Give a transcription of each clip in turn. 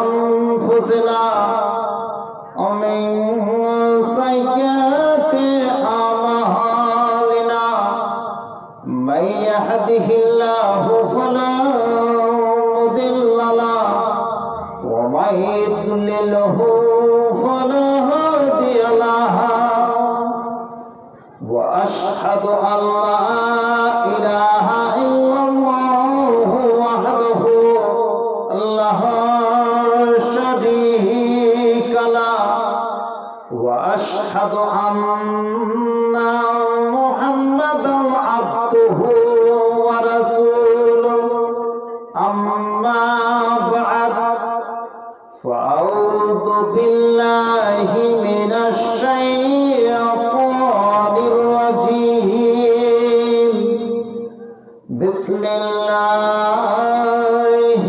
أنفسنا ومن سيئات أعمالنا من يهده الله فلا مضل له ومن يضلله فلا هادي له وأشهد أن لا إله إلا الله وحده لا شريك له وأشهد أن محمدا عبده ورسوله أما بعد فأعوذ بالله من الشيطان الرجيم بسم الله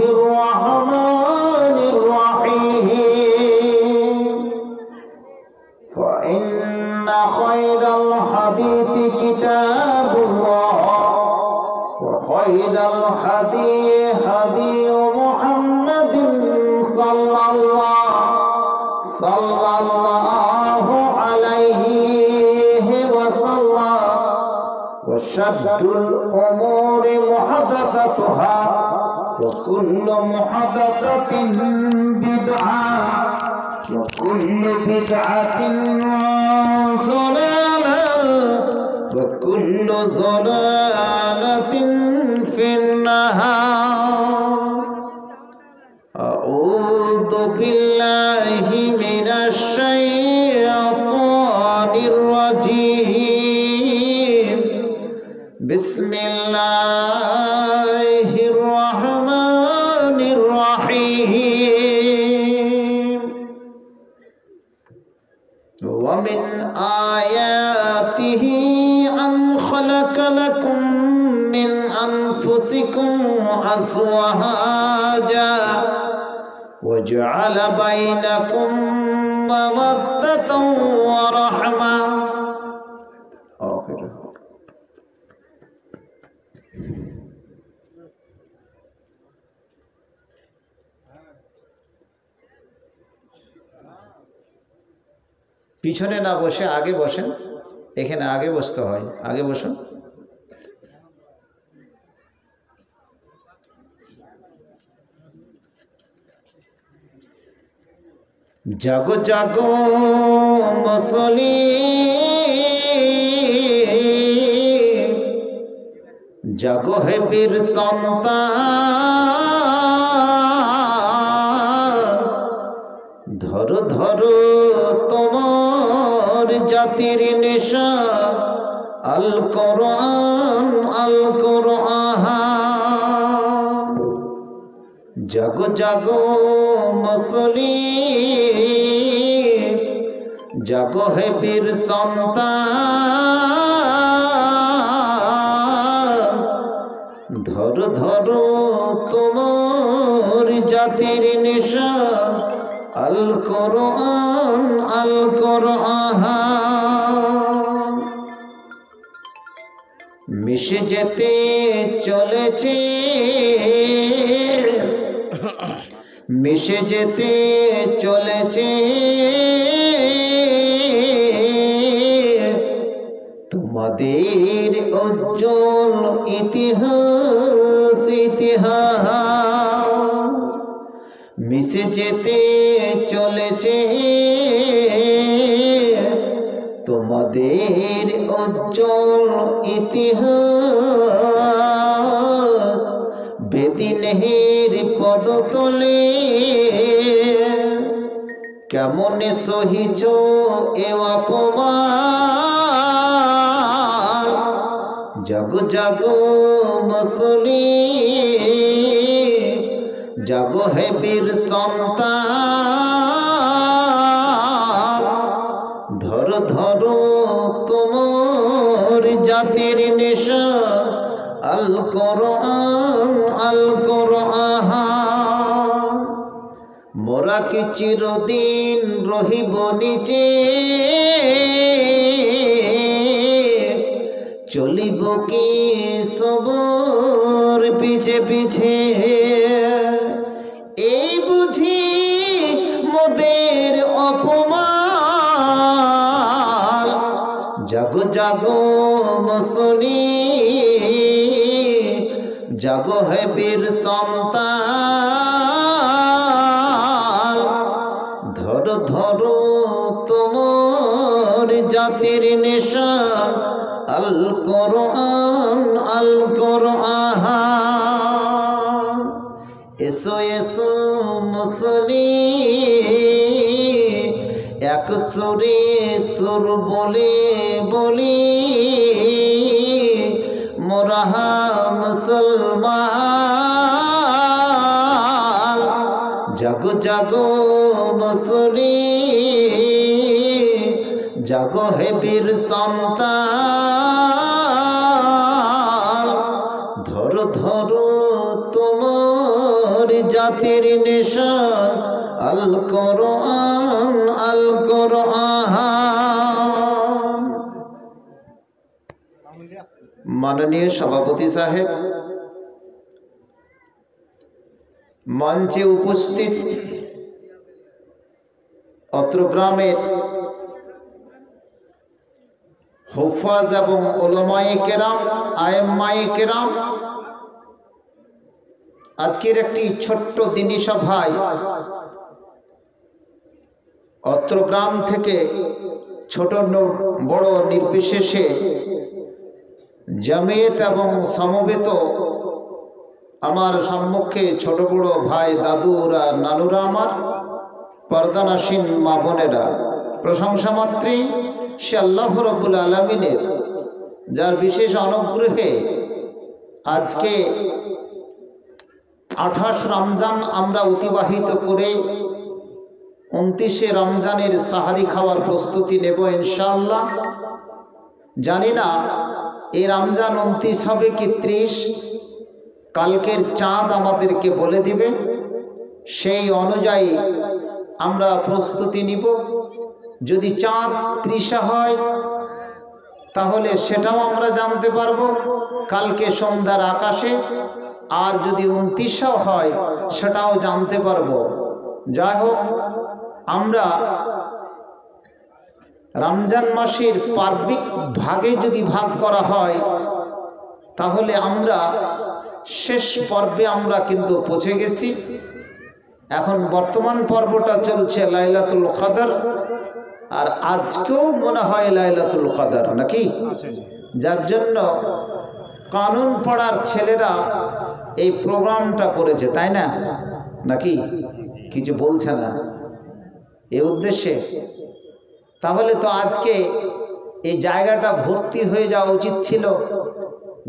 الرحمن الرحيم فإن خير الحديث كتاب الله وخير الهدي هدي محمد صلى الله عليه وسلم وشر الأمور محدثاتها وكل محدثة بدعة وكل بدعة ضلالة وكل ضلالة في النار أعوذ بالله من الشيطان الرجيم بسم الله الرحمن الرحيم ومن آياته أن خلق لكم من أنفسكم أزواجا وجعل بينكم مودة ورحمة পিছনে না বসে আগে বসেন এখানে আগে বসতে হয় আগে বসুন জাগো জাগো মুসলিম জাগো হে বীর সন্তান ধরো ধরো তোমার জাতির নেশা আল কোরআন আল কোরআন জাগো জাগো মুসলিম জাগো হে বীর সন্তান ধরো ধরো তোমার জাতির নেশা আল কোরআন আল কোরআন মিশে যেতে চলেছে মিশে যেতে চলেছে তোমাদের উজ্জ্বল ইতিহাস ইতিহাস মিশে যেতে চলেছে তোমাদের উজ্জ্বল ইতিহাস বেদিনের পদতলে কেমন সহিছ এ অপমান জাগো জাগো মুসলিম জাগো হে বীর সন্তান ধরো ধরো তোমার জাতির নেশা আল কোরআন আল কোরআন মোরা কি চিরদিন রহিব নিচে চলিব কি সবর পিছে পিছে এই বুঝি জাগো মুসলিম, জাগো হে বীর সন্তান, ধরো ধরো তোমার জাতির নিশান, আল কোরআন আল কোরআন। এসো এসো মুসলিম, এক সুরে সুর বলে বলি মোরা মুসলমান। জাগো জাগো মুসলিম, জাগো হে বীর সন্তান, ধরো ধরো তোমার জাতির নিশান, আল কোরআন আল কোরআন। মাননীয় সভাপতি সাহেব, মঞ্চে উপস্থিত অত্র গ্রামের হুফাজ এবং উলামায়ে কেরাম, আয়েম্মায়ে কেরাম, আজকের একটি ছোট্ট দিনী সভায় অত্র গ্রাম থেকে ছোট বড় নির্বিশেষে জামিয়াত এবং সমবেত আমার সম্মুখে ছোট বড় ভাই, দাদুরা, নানুরা, আমার পর্দানাসীন মা বোনেরা, প্রশংসা মাত্রী সে আল্লাহ রাব্বুল আলামিনের, যার বিশেষ অনুগ্রহে আজকে 28 রমজান আমরা অতিবাহিত করে 29শে রমজানের সাহারি খাওয়ার প্রস্তুতি নেব ইনশাআল্লাহ। জানি না এই রমজান 29 হবে কি 30, কালকের চাঁদ আমাদেরকে বলে দিবে, সেই অনুযায়ী আমরা প্রস্তুতি নিব। যদি চাঁদ 30 হয় তাহলে সেটাও আমরা জানতে পারবো কালকে সন্ধ্যার আকাশে, আর যদি 29 হয় সেটাও জানতে পারবো। যাই হোক, আমরা রমজান মাসের পার্বিক ভাগে যদি ভাগ করা হয় তাহলে আমরা শেষ পর্বে আমরা কিন্তু পৌঁছে গেছি। এখন বর্তমান পর্বটা চলছে লাইলাতুল কদর, আর আজকেও মনে হয় লাইলাতুল কদর নাকি, যার জন্য কানুন পড়ার ছেলেরা এই প্রোগ্রামটা করেছে, তাই না নাকি? কিছু বলছে না এই উদ্দেশ্যে। তাহলে তো আজকে এই জায়গাটা ভর্তি হয়ে যাওয়া উচিত ছিল।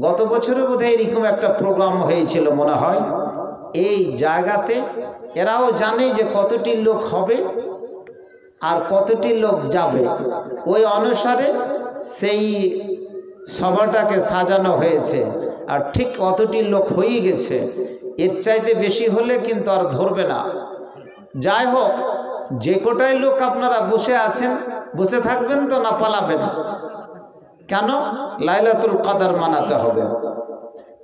গত বছরও বোধহয় এরকম একটা প্রোগ্রাম হয়েছিল মনে হয় এই জায়গাতে। এরাও জানে যে কতটি লোক হবে আর কতটি লোক যাবে, ওই অনুসারে সেই সভাটাকে সাজানো হয়েছে। আর ঠিক অতটি লোক হয়ে গেছে, এর চাইতে বেশি হলে কিন্তু আর ধরবে না। যাই হোক, যে কোটাই লোক আপনারা বসে আছেন, বসে থাকবেন তো না পালাবেন? কেন? লাইলাতুল কদর মানাতে হবে।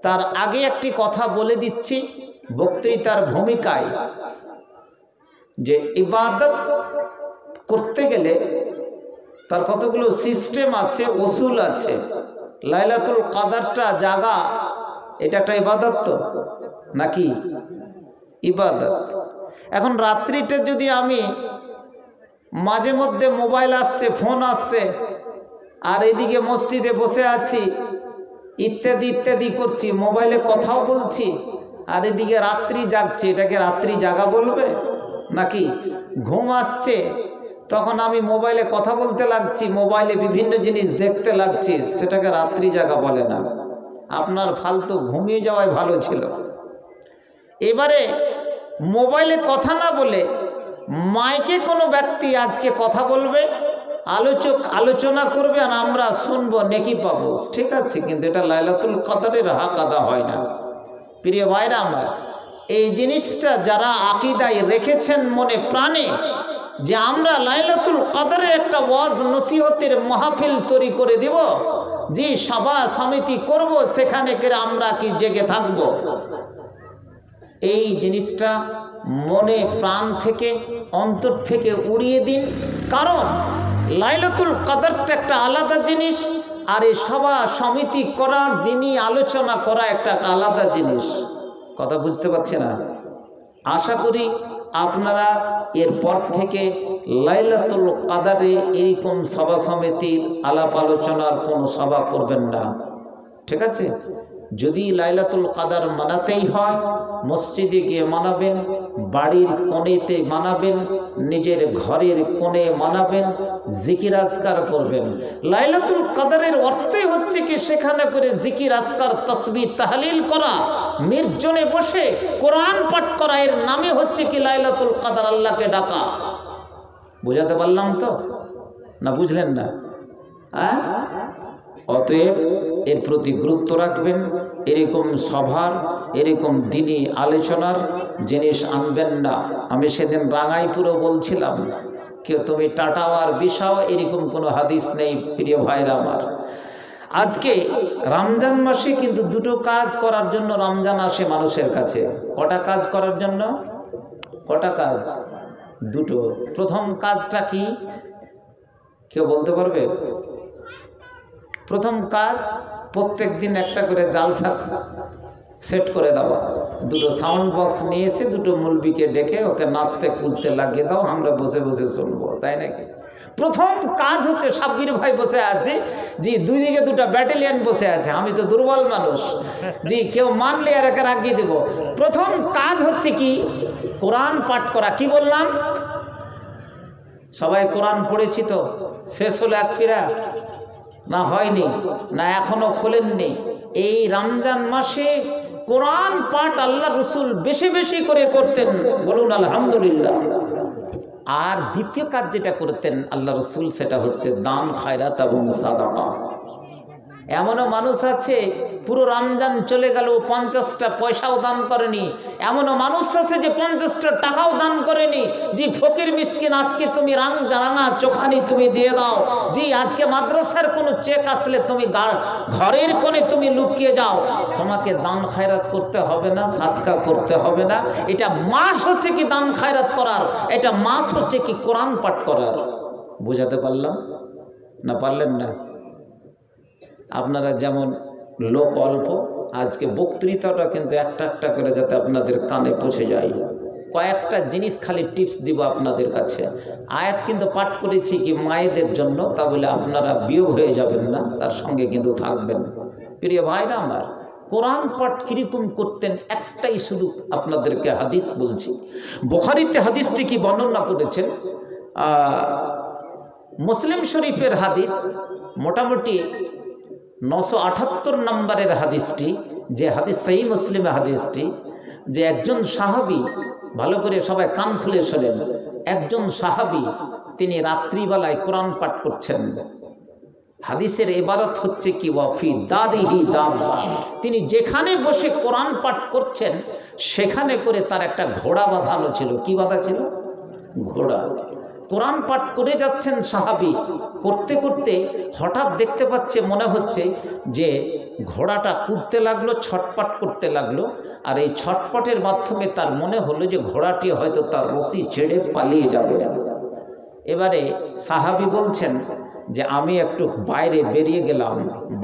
তার আগে একটি কথা বলে দিচ্ছি বক্তৃতার ভূমিকায়, যে ইবাদত করতে গেলে তার কতগুলো সিস্টেম আছে, উসুল আছে। লাইলাতুল কদরটা জাগা, এটা একটা ইবাদত তো নাকি? ইবাদত। এখন রাত্রিতে যদি আমি মাঝে মধ্যে মোবাইল আসছে, ফোন আসছে, আর এদিকে মসজিদে বসে আছি, ইত্যাদি ইত্যাদি করছি, মোবাইলে কথাও বলছি, আর এদিকে রাত্রি জাগছি, এটাকে রাত্রি জাগা বলবে নাকি? ঘুম আসছে, তখন আমি মোবাইলে কথা বলতে লাগছি, মোবাইলে বিভিন্ন জিনিস দেখতে লাগছি, সেটাকে রাত্রি জাগা বলে না। আপনার ফালতু ঘুমিয়ে যাওয়াই ভালো ছিল। এবারে মোবাইলে কথা না বলে মাইকে কোনো ব্যক্তি আজকে কথা বলবে, আলোচক আলোচনা করবে, আর আমরা শুনবো, নেকি পাবো, ঠিক আছে। কিন্তু এটা লাইলাতুল কদরের হক আদা হয় না। প্রিয় ভাইরা আমার, এই জিনিসটা যারা আকীদায় রেখেছেন মনে প্রাণে, যে আমরা লাইলাতুল কদরে একটা ওয়াজ নসিহতের মাহফিল তৈরি করে দিব, যে সভা সমিতি করব, সেখানে করে আমরা কি জেগে থাকব, এই জিনিসটা মনে প্রাণ থেকে অন্তর থেকে উড়িয়ে দিন। কারণ লাইলাতুল কদরটা একটা আলাদা জিনিস, আর এই সভা সমিতি করা, দিনই আলোচনা করা একটা আলাদা জিনিস। কথা বুঝতে পারছি না? আশা করি আপনারা এরপর থেকে লাইলাতুল কাদরে এরকম সভা সমিতির আলাপ আলোচনার কোনো সভা করবেন না, ঠিক আছে? যদি লাইলাতুল কাদর মানাতেই হয় মসজিদে গিয়ে মানাবেন, বাড়ির কোণেতে মানাবেন, নিজের ঘরের কোণে মানাবেন, জিকির আজকার করবেন। লাইলাতুল কাদরের অর্থই হচ্ছে কি সেখানে করে জিকির আজকার, তাসবিহ, তাহলিল করা, নির্জনে বসে কোরআন পাঠ করা, এর নামে হচ্ছে কি লাইলাতুল কাদর, আল্লাহকে ডাকা। বুঝাতে পারলাম তো না? বুঝলেন না? হ্যাঁ, অতএব এর প্রতি গুরুত্ব রাখবেন। এরকম সভার, এরকম দিনই আলোচনার জিনিস আনবেন না। আমি সেদিন রাঙাইপুরে বলছিলাম, কেউ তুমি টাটাও আর বিশাও, এরকম কোনো হাদিস নেই প্রিয় ভাইরা আমার। আজকে রমজান মাসে কিন্তু দুটো কাজ করার জন্য রমজান আসে মানুষের কাছে। কটা কাজ করার জন্য? কটা কাজ? দুটো। প্রথম কাজটা কি কেউ বলতে পারবে? প্রথম কাজ, প্রত্যেক দিন একটা করে জালসা সেট করে দেওয়া। দুটো সাউন্ড বক্স নিয়ে এসে দুটো মুলবিকে ডেকে ওকে নাচতে কুঁজতে লাগিয়ে দাও, আমরা বসে বসে শুনবো, তাই নাকি? প্রথম কাজ হচ্ছে, সাব্বির ভাই বসে আছে জি, দুই দিকে দুটো ব্যাটালিয়ান বসে আছে, আমি তো দুর্বল মানুষ জি, কেউ মানলে আর একে রাখিয়ে দেবো। প্রথম কাজ হচ্ছে কি? কোরআন পাঠ করা। কি বললাম? সবাই কোরআন পড়েছি তো? শেষ হলো এক ফিরা? না হয়নি, না এখনো খোলেননি। এই রমজান মাসে কোরআন পাঠ আল্লাহ রসুল বেশি বেশি করে করতেন, বলুন আলহামদুলিল্লাহ। আর দ্বিতীয় কাজ যেটা করতেন আল্লাহ রসুল, সেটা হচ্ছে দান, খায়রাত এবং সাদাকা। এমনও মানুষ আছে পুরো রমজান চলে গেল 50টা পয়সাও দান করেনি। এমনও মানুষ আছে যে 50টা টাকাও দান করেনি। জি, ফকির মিসকিন আজকে তুমি রাঙা চোখানি তুমি দিয়ে দাও। জি, আজকে মাদ্রাসার কোনো চেক আসলে তুমি ঘরের কোণে তুমি লুকিয়ে যাও, তোমাকে দান খায়রাত করতে হবে না, সাদকা করতে হবে না। এটা মাস হচ্ছে কি দান খায়রাত করার, এটা মাস হচ্ছে কি কোরআন পাঠ করার। বুঝাতে পারলাম না? পারলেন না? আপনারা যেমন লোক অল্প, আজকে বক্তৃতাটা কিন্তু একটা একটা করে যাতে আপনাদের কানে পৌঁছে যায়। কয়েকটা জিনিস খালি টিপস দিব আপনাদের কাছে। আয়াত কিন্তু পাঠ করেছি কি মায়েদের জন্য, তা বলে আপনারা বিয়োগ হয়ে যাবেন না, তার সঙ্গে কিন্তু থাকবেন। প্রিয় ভাইরা আমার, কোরআন পাঠ কিরকম করতেন একটাই শুধু আপনাদেরকে হাদিস বলছি। বুখারীতে হাদিসটি কি বর্ণনা করেছেন, মুসলিম শরীফের হাদিস, মোটামুটি 978 নম্বরের হাদিসটি, যে হাদিস সহিহ মুসলিমে হাদিসটি, যে একজন সাহাবী, ভালো করে সবাই কান খুলে শোনেন, একজন সাহাবী তিনি রাত্রিবেলায় কোরআন পাঠ করছেন। হাদিসের ইবারত হচ্ছে কি, ওয়াফি দারিহি দাব্বা, তিনি যেখানে বসে কোরআন পাঠ করছেন সেখানে করে তার একটা ঘোড়া বাঁধানো ছিল। কি বাঁধা ছিল? ঘোড়া। কোরআন পাঠ করে যাচ্ছেন সাহাবী, করতে করতে হঠাৎ দেখতে পাচ্ছে, মনে হচ্ছে যে ঘোড়াটা কুদতে লাগলো, ছটপট করতে লাগলো। আর এই ছটপটের মাধ্যমে তার মনে হলো যে ঘোড়াটি হয়তো তার রশি ছেড়ে পালিয়ে যাবে। এবারে সাহাবী বলছেন যে আমি একটু বাইরে বেরিয়ে গেলাম,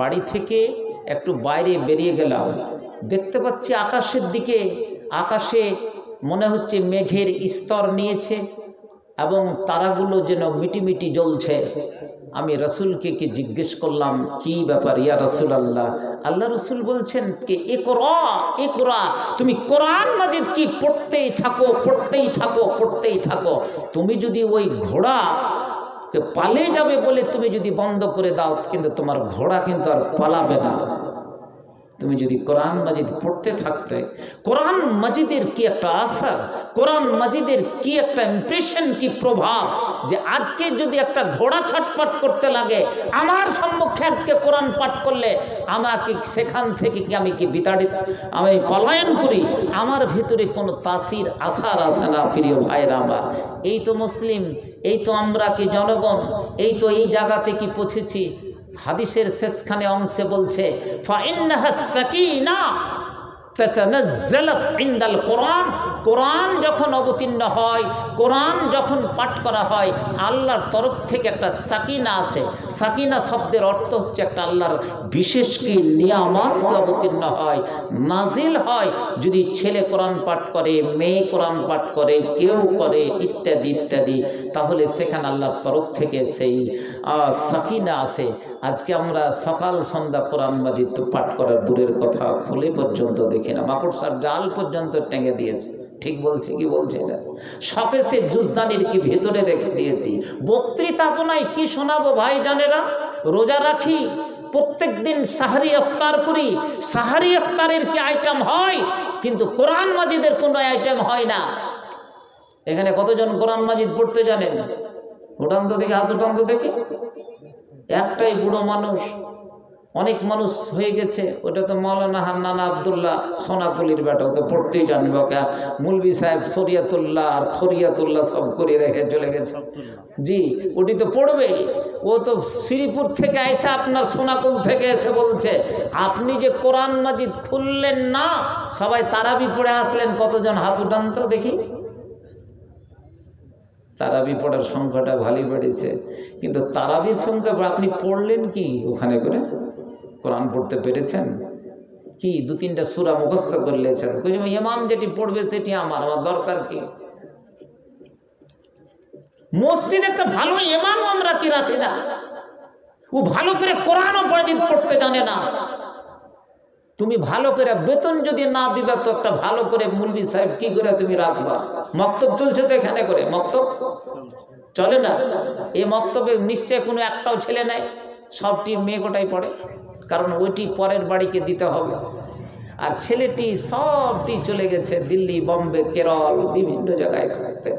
বাড়ি থেকে একটু বাইরে বেরিয়ে গেলাম, দেখতে পাচ্ছি আকাশের দিকে, আকাশে মনে হচ্ছে মেঘের স্তর নিয়েছে এবং তারাগুলো যেন মিটিমিটি জ্বলছে। আমি রসুলকে কি জিজ্ঞেস করলাম, কি ব্যাপার ইয়া রাসূলুল্লাহ? আল্লাহ রসুল বলছেন কি, ইকরা, তুমি কোরআন মাজিদ কি পড়তেই থাকো, পড়তেই থাকো, পড়তেই থাকো। তুমি যদি ওই ঘোড়াকে পালিয়ে যাবে বলে তুমি যদি বন্ধ করে দাও, কিন্তু তোমার ঘোড়া কিন্তু আর পালাবে না। তুমি যদি কোরআন মাজিদ পড়তে থাকতে, কোরআন মাজিদের কি একটা আসার, কোরআন মাজিদের কি একটা ইমপ্রেশন, কি প্রভাব, যে আজকে যদি একটা ঘোড়া ছটপট করতে লাগে আমার সম্মুখে আজকে কোরআন পাঠ করলে আমাকে সেখান থেকে কি আমি কি বিতাড়িত, আমি পলায়ন করি, আমার ভিতরে কোনো তাসির আসার আসে না। প্রিয় ভাইরা আমার, এই তো মুসলিম, এই তো আমরা কি জনগণ, এই তো এই জায়গাতে কি পৌঁছেছি। হাদিসের শেষখানে অংশে বলছে ফাইন্নাহা সাকিনা তাতানাজ্জালাত ইনদাল কোরআন, কোরআন যখন অবতীর্ণ হয়, কোরআন যখন পাঠ করা হয়, আল্লাহর তরফ থেকে একটা সাকিনা আছে। সাকিনা শব্দের অর্থ হচ্ছে একটা আল্লাহর বিশেষ কি নিয়ামত অবতীর্ণ হয়, নাজিল হয়। যদি ছেলে কোরআন পাঠ করে, মেয়ে কোরআন পাঠ করে, কেউ করে, ইত্যাদি ইত্যাদি, তাহলে সেখানে আল্লাহর তরফ থেকে সেই সাকিনা আছে। আজকে আমরা সকাল সন্ধ্যা কোরআন মাজিদ তো পাঠ করার দূরের কথা, খুলে পর্যন্ত দেখি না, মাকড়সার জাল পর্যন্ত টেঙে দিয়েছে। ঠিক বলছি কি বলছি না? শখেসে জুজদানির কি ভেতরে রেখে দিয়েছি। বক্তৃতা আপনায় কি শোনাবো ভাই জানেরা? রোজা রাখি, প্রত্যেক দিন সাহারি ইফতার করি, সাহারি ইফতারের কি আইটেম হয়, কিন্তু কোরআন মাজিদের কোনো আইটেম হয় না। এখানে কতজন কোরআন মাজিদ পড়তে জানেন? উঠান তো দেখি, হাত উঠান তো দেখি। একটাই বুড়ো মানুষ, অনেক মানুষ হয়ে গেছে। ওটা তো মৌলানা হান্নান আবদুল্লাহ সোনাকুলির বেটা, ও তো পড়তেই জানবে। ওকে মুলবি সাহেব শরিয়াতুল্লাহ আর খরিয়াতুল্লাহ সব করে রেখে চলে গেছে। জি, ওটি তো পড়বে। ও তো শ্রীপুর থেকে এসে, আপনার সোনাকুল থেকে এসে বলছে, আপনি যে কোরআন মাজিদ খুললেন না, সবাই তারাবি পড়ে আসলেন। কতজন হাত উঠান তো দেখি। তারাবি পড়ার সংখ্যাটা ভালোই বেড়েছে, কিন্তু তারাবির সংখ্যা আপনি পড়লেন কি ওখানে করে? কোরআন পড়তে পেরেছেন কি? 2-3টা সূরা মুখস্থ করলেছেন। ইমাম যেটি পড়বে সেটি আমার দরকার কি? মসজিদে একটা ভালো ইমাম আমরা কি রাখি না? ও ভালো করে কোরআনও পড়তে জানে না। তুমি ভালো করে বেতন যদি না দিবা, তো একটা ভালো করে মুলবি সাহেব কি করে তুমি রাখবা? মক্তব চলছে তো এখানে করে, মক্তব চলে না? এই মক্তবে নিশ্চয় কোনো একটাও ছেলে নাই, সবটি মেয়ে গোটাই পড়ে, কারণ ওইটি পরের বাড়িকে দিতে হবে। আর ছেলেটি সবটি চলে গেছে দিল্লি, বম্বে, কেরল, বিভিন্ন জায়গায় করতে।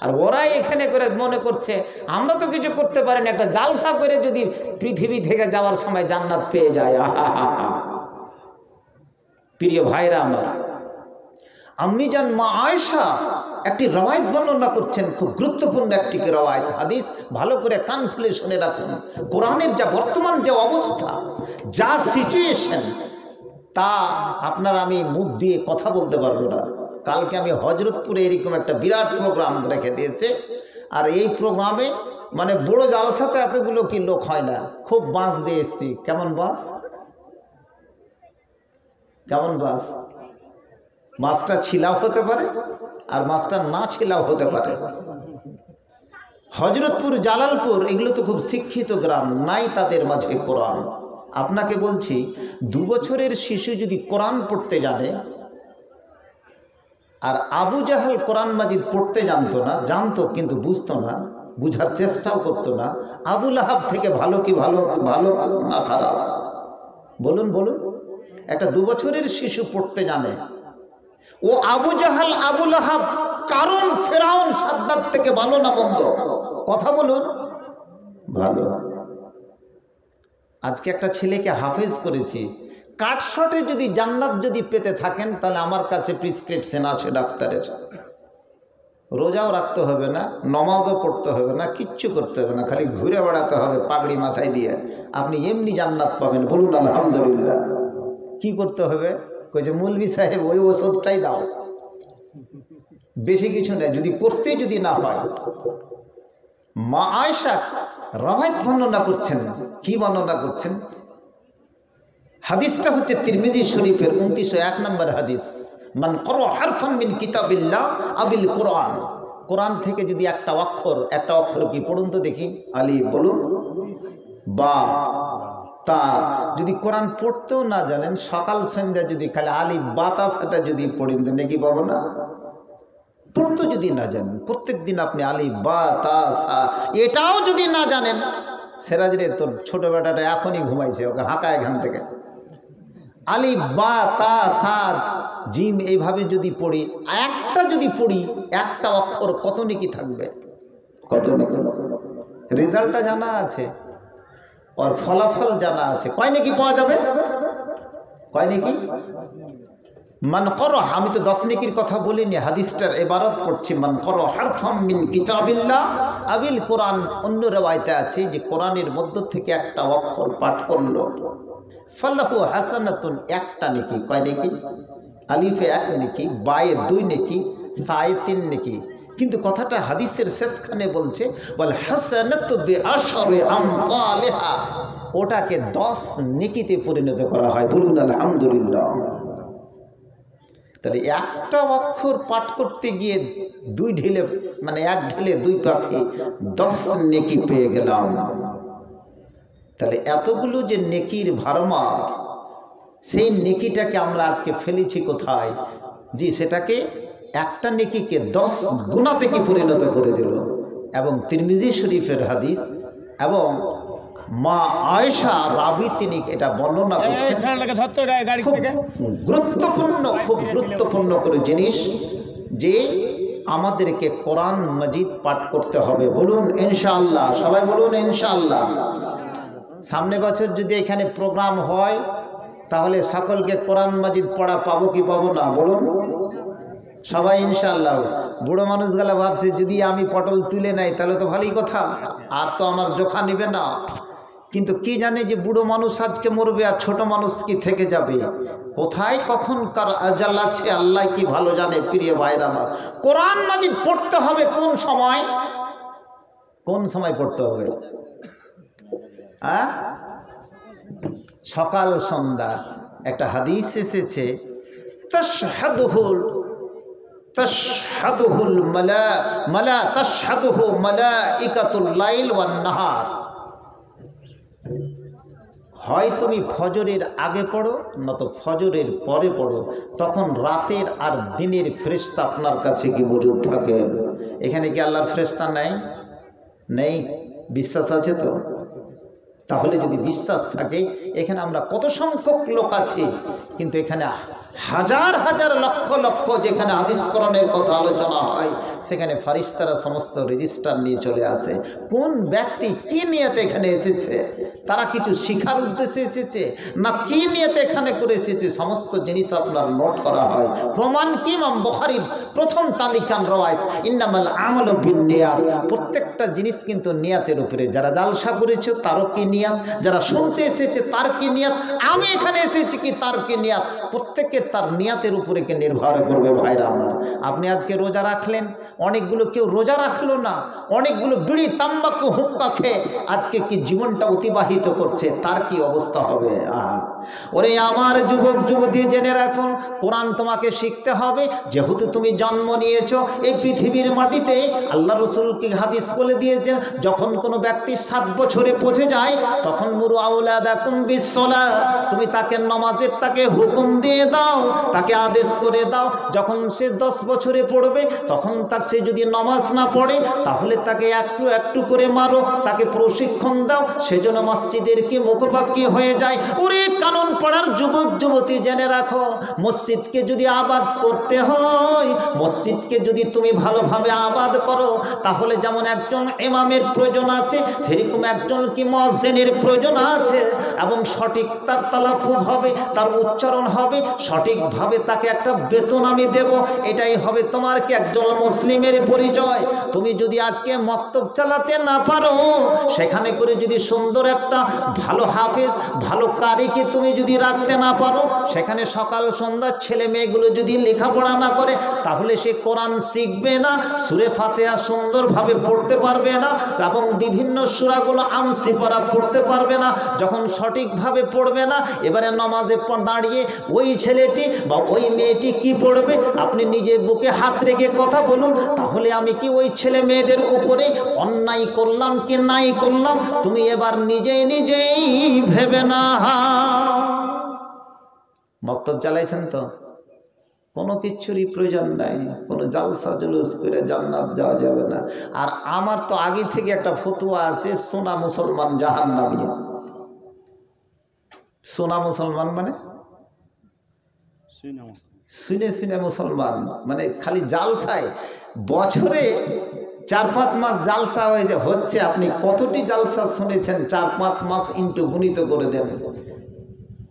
আর ওরাই এখানে করে মনে করছে আমরা তো কিছু করতে পারি না, একটা জালসা করে যদি পৃথিবী থেকে যাওয়ার সময় জান্নাত পেয়ে যায়। প্রিয় ভাইরা আমার, আম্মি জান মা আয়েশা একটি রওয়ায়াত বর্ণনা করছেন, খুব গুরুত্বপূর্ণ একটি রওয়ায়াত, হাদিস। ভালো করে কান খুলে শুনে রাখুন। কোরআনের যা বর্তমান যে অবস্থা, যা সিচুয়েশন, তা আপনার আমি মুখ দিয়ে কথা বলতে পারবো না। কালকে আমি হজরতপুরে এরকম একটা বিরাট প্রোগ্রাম রেখে দিয়েছে, আর এই প্রোগ্রামে মানে বড় জালসাতে এতগুলো কি লোক হয় না, খুব বাঁশ দিয়ে এসছি। কেমন বাঁশ? কেমন বাঁশ? মাছটা ছিলাও হতে পারে, আর মাছটা না ছিলাও হতে পারে। হজরতপুর, জালালপুর এগুলো তো খুব শিক্ষিত গ্রাম, নাই তাদের মাঝে কোরআন। আপনাকে বলছি, 2 বছরের শিশু যদি কোরআন পড়তে জানে, আর আবু জাহাল কোরআন মাজিদ পড়তে জানতো না, জানতো কিন্তু বুঝতো না, বুঝার চেষ্টাও করতো না। আবু লাহাব থেকে ভালো কি ভালো, ভালো না খারাপ? বলুন বলুন। একটা 2 বছরের শিশু পড়তে জানে, ও আবু জাহাল, আবু লাহাব, কারণ ফেরাউন, সাদ্দাত থেকে ভালো না মন্দ? কথা বলুন। ভালো। আজকে একটা ছেলেকে হাফেজ করেছি। কাটশটে যদি জান্নাত যদি পেতে থাকেন, তাহলে আমার কাছে প্রেসক্রিপশন আছে ডাক্তারের। রোজাও রাখতে হবে না, নমাজও পড়তে হবে না, কিচ্ছু করতে হবে না, খালি ঘুরে বেড়াতে হবে পাগড়ি মাথায় দিয়ে, আপনি এমনি জান্নাত পাবেন। বলুন আলহামদুলিল্লাহ। কি করতে হবে? কই যে মৌলভী সাহেব ওই ওষুধটাই দাও, বেশি কিছু নেই, যদি করতে যদি না হয়। মা আয়েশা রওয়ায়াত বর্ণনা করছেন। কি বর্ণনা করছেন? হাদিসটা হচ্ছে তিরমিজি শরীফের 2901 নম্বর হাদিস। মান ক্বারা হারফান মিন কিতাবিল্লাহ আবিল কোরআন, কোরআন থেকে যদি একটা অক্ষর কি পড়ুন তো দেখি। আলিফ বলুন, বা, তা। যদি কোরআন পড়তেও না জানেন, সকাল সন্ধ্যা যদি খালি আলিফ বা তা সেটা যদি পড়েন, নাকি পাবো না? পড়তে যদি না জানেন, প্রত্যেক দিন আপনি আলিফ বা তা সা এটাও যদি না জানেন, সিরাজ রে তোর ছোট বেটাটা এখনই ঘুমাইছে, ওকে হাঁকা এখান থেকে। আলিফ বা তা সা জিম এইভাবে যদি পড়ি, একটা অক্ষর কত নেকি থাকবে, কত নেকি? রেজাল্টটা জানা আছে, ওর ফলাফল জানা আছে। কয় নেকি পাওয়া যাবে? কয় নেকি? মান ক্বারা, আমি তো 10 নেকির কথা বলিনি, হাদিসটার ইবারত পড়ছি। মান ক্বারা হারফাম মিন কিতাবিল্লাহ আবিল কোরআন। অন্য রওয়ায়াতে আছে যে কোরআনের মধ্য থেকে একটা অক্ষর পাঠ করলো, ফালাহু হাসানাতুন, একটা নেকি। কয় নেকি? আলিফে 1 নেকি, বায়ে 2 নেকি, সায়ে 3 নেকি। কিন্তু কথাটা হাদিসের শেষখানে বলছে ওয়াল হাসানাতু বিআশরি আমসালিহা, ওটাকে 10 নেকিতে পরিণত করা হয়। বলুন আলহামদুলিল্লাহ। তাহলে একটা অক্ষর পাঠ করতে গিয়ে 2 ঢিলে, মানে 1 ঢিলে 2 পাখি, 10 নেকি পেয়ে গেলাম। তাহলে এতগুলো যে নেকির ভারমার, সেই নেকিটাকে আমরা আজকে ফেলেছি কোথায়? জি, সেটাকে একটা নেকিকে 10 গুণা থেকে পরিণত করে দিল। এবং তিরমিজি শরীফের হাদিস, এবং মা আয়েশা রাবি তিনি এটা বর্ণনা করছেন। খুব গুরুত্বপূর্ণ করে জিনিস যে আমাদেরকে কোরআন মাজিদ পাঠ করতে হবে। বলুন ইনশাআল্লাহ, সবাই বলুন ইনশাআল্লাহ। সামনে বছর যদি এখানে প্রোগ্রাম হয় তাহলে সকলকে কোরআন মাজিদ পড়া পাবো কি পাবো না? বলুন সবাই ইনশাআল্লাহ। বুড়ো মানুষগুলা ভাবছে যদি আমি পটল তুলে নেই তাহলে তো ভালোই কথা, আর তো আমার জোখা নেবে না। কিন্তু কি জানে যে বুড়ো মানুষ আজকে মরবে আর ছোট মানুষ কি থেকে যাবে। কোথায় কখন কার আজাল আছে আল্লাহ কি ভালো জানে। প্রিয় ভাইরা আমার, কোরআন মাজিদ পড়তে হবে কোন সময়? কোন সময় পড়তে হবে? সকাল সন্ধ্যা। একটা হাদিস এসেছে তাশহাদুহুল মালাইকাতুল লাইল ওয়ান নাহার। হয় তুমি ফজরের আগে পড়ো, নয়তো ফজরের পরে পড়ো, তখন রাতের আর দিনের ফেরেশতা আপনার কাছে কি মজুদ থাকে। এখানে কি আল্লাহর ফেরেশতা নেই? বিশ্বাস আছে তো? তাহলে যদি বিশ্বাস থাকে, এখানে আমরা কত সংখ্যক লোক আছে, কিন্তু এখানে হাজার হাজার লক্ষ লক্ষ যেখানে হাদিস কোরআনের কথা আলোচনা হয়, সেখানে ফারিস্তারা সমস্ত রেজিস্টার নিয়ে চলে আসে। কোন ব্যক্তি কি নিয়তে এখানে এসেছে, তারা কিছু শিখার উদ্দেশ্যে এসেছে না কি নিয়তে এখানে করে এসেছে, সমস্ত জিনিস আপনার নোট করা হয়। প্রমাণ কি? ইমাম বুখারীর প্রথম তালিকান রওয়ায়াত ইন্নামাল আমালু বিন্নিয়াত। প্রত্যেকটা জিনিস কিন্তু নিয়াতের উপরে। যারা জালসা করেছে তারও কি নিয়াত, যারা শুনতে এসেছে তার কি নিয়াত, আমি এখানে এসেছি কি তার কি নিয়াত, প্রত্যেকে তার নিয়াতের উপরে কে নির্ভর করবে। ভাইরা আমার, আপনি আজকে রোজা রাখলেন, অনেকগুলো কেউ রোজা রাখলো না, অনেকগুলো বিড়ি তাম্বাকু হুক্কা খেয়ে আজকে কি জীবনটা অতিবাহিত করছে, তার কি অবস্থা হবে। ওরে আমার যুবক যুবতী, জেনে রাখুন, কোরআন তোমাকে শিখতে হবে। যেহেতু তুমি জন্ম নিয়েছো এই পৃথিবীর মাটিতে, আল্লাহ রসুল কি হাদিস বলে দিয়েছেন, যখন কোনো ব্যক্তি 7 বছরে পৌঁছে যায় তখন মুরু আওলাদাকুম বিসসালাহ, তুমি তাকে নামাজের তাকে হুকুম দিয়ে দাও, তাকে আদেশ করে দাও। যখন সে 10 বছরে পড়বে তখন তাকে সে যদি নামাজ না পড়ে তাহলে তাকে একটু একটু করে মারো, তাকে প্রশিক্ষণ দাও, সেজন্য মসজিদের কি মুখপাক্ষী হয়ে যায়। ওরে কানুন পড়ার যুবক যুবতী, জেনে রাখো, মসজিদকে যদি আবাদ করতে হয়, মসজিদকে যদি তুমি ভালোভাবে আবাদ করো, তাহলে যেমন একজন ইমামের প্রয়োজন আছে, সেরকম একজন কি মুয়াজ্জিনের প্রয়োজন আছে, এবং সঠিক তার তালাফুজ হবে, তার উচ্চারণ হবে সঠিকভাবে, তাকে একটা বেতন আমি দেব। এটাই হবে তোমার কি একজন মুসলিমের পরিচয়। তুমি যদি আজকে মক্তব চালাতে না পারো, সেখানে করে যদি সুন্দর একটা ভালো হাফেজ, ভালো কারিকে তুমি যদি রাখতে না পারো, সেখানে সকাল সন্ধ্যা ছেলে মেয়েগুলো যদি লেখাপড়া না করে, তাহলে সে কোরআন শিখবে না, সূরা ফাতিহা সুন্দরভাবে পড়তে পারবে না, এবং বিভিন্ন সূরাগুলো আমসি পড়া পড়তে পারবে না। যখন সঠিকভাবে পড়বে না, এবারে নামাজে দাঁড়িয়ে ওই ছেলেটি বা ওই মেয়েটি কি পড়বে, আপনি নিজে বুকে হাত রেখে কথা বলুন, তাহলে আমি কি ওই ছেলে মেয়েদের উপরে অন্যায় করলাম কি নাই করলাম, তুমি এবার নিজেই ভেবে না। বক্তব্য চালাইছেন তো, কোনো কিচ্ছুরই প্রয়োজন নাই, কোনো জালসা জুলুস করে জান্নাত যাওয়া যাবে না। আর আমার তো আগে থেকে একটা ফতোয়া আছে, সোনা মুসলমান জাহান্নামী। সোনা মুসলমান মানে শুনে শুনে মুসলমান, মানে খালি জালসায় বছরে 4-5 মাস জালসা হচ্ছে। আপনি কতটি জালসা শুনেছেন? 4-5 মাস ইন্টু গুণিত করে দেন,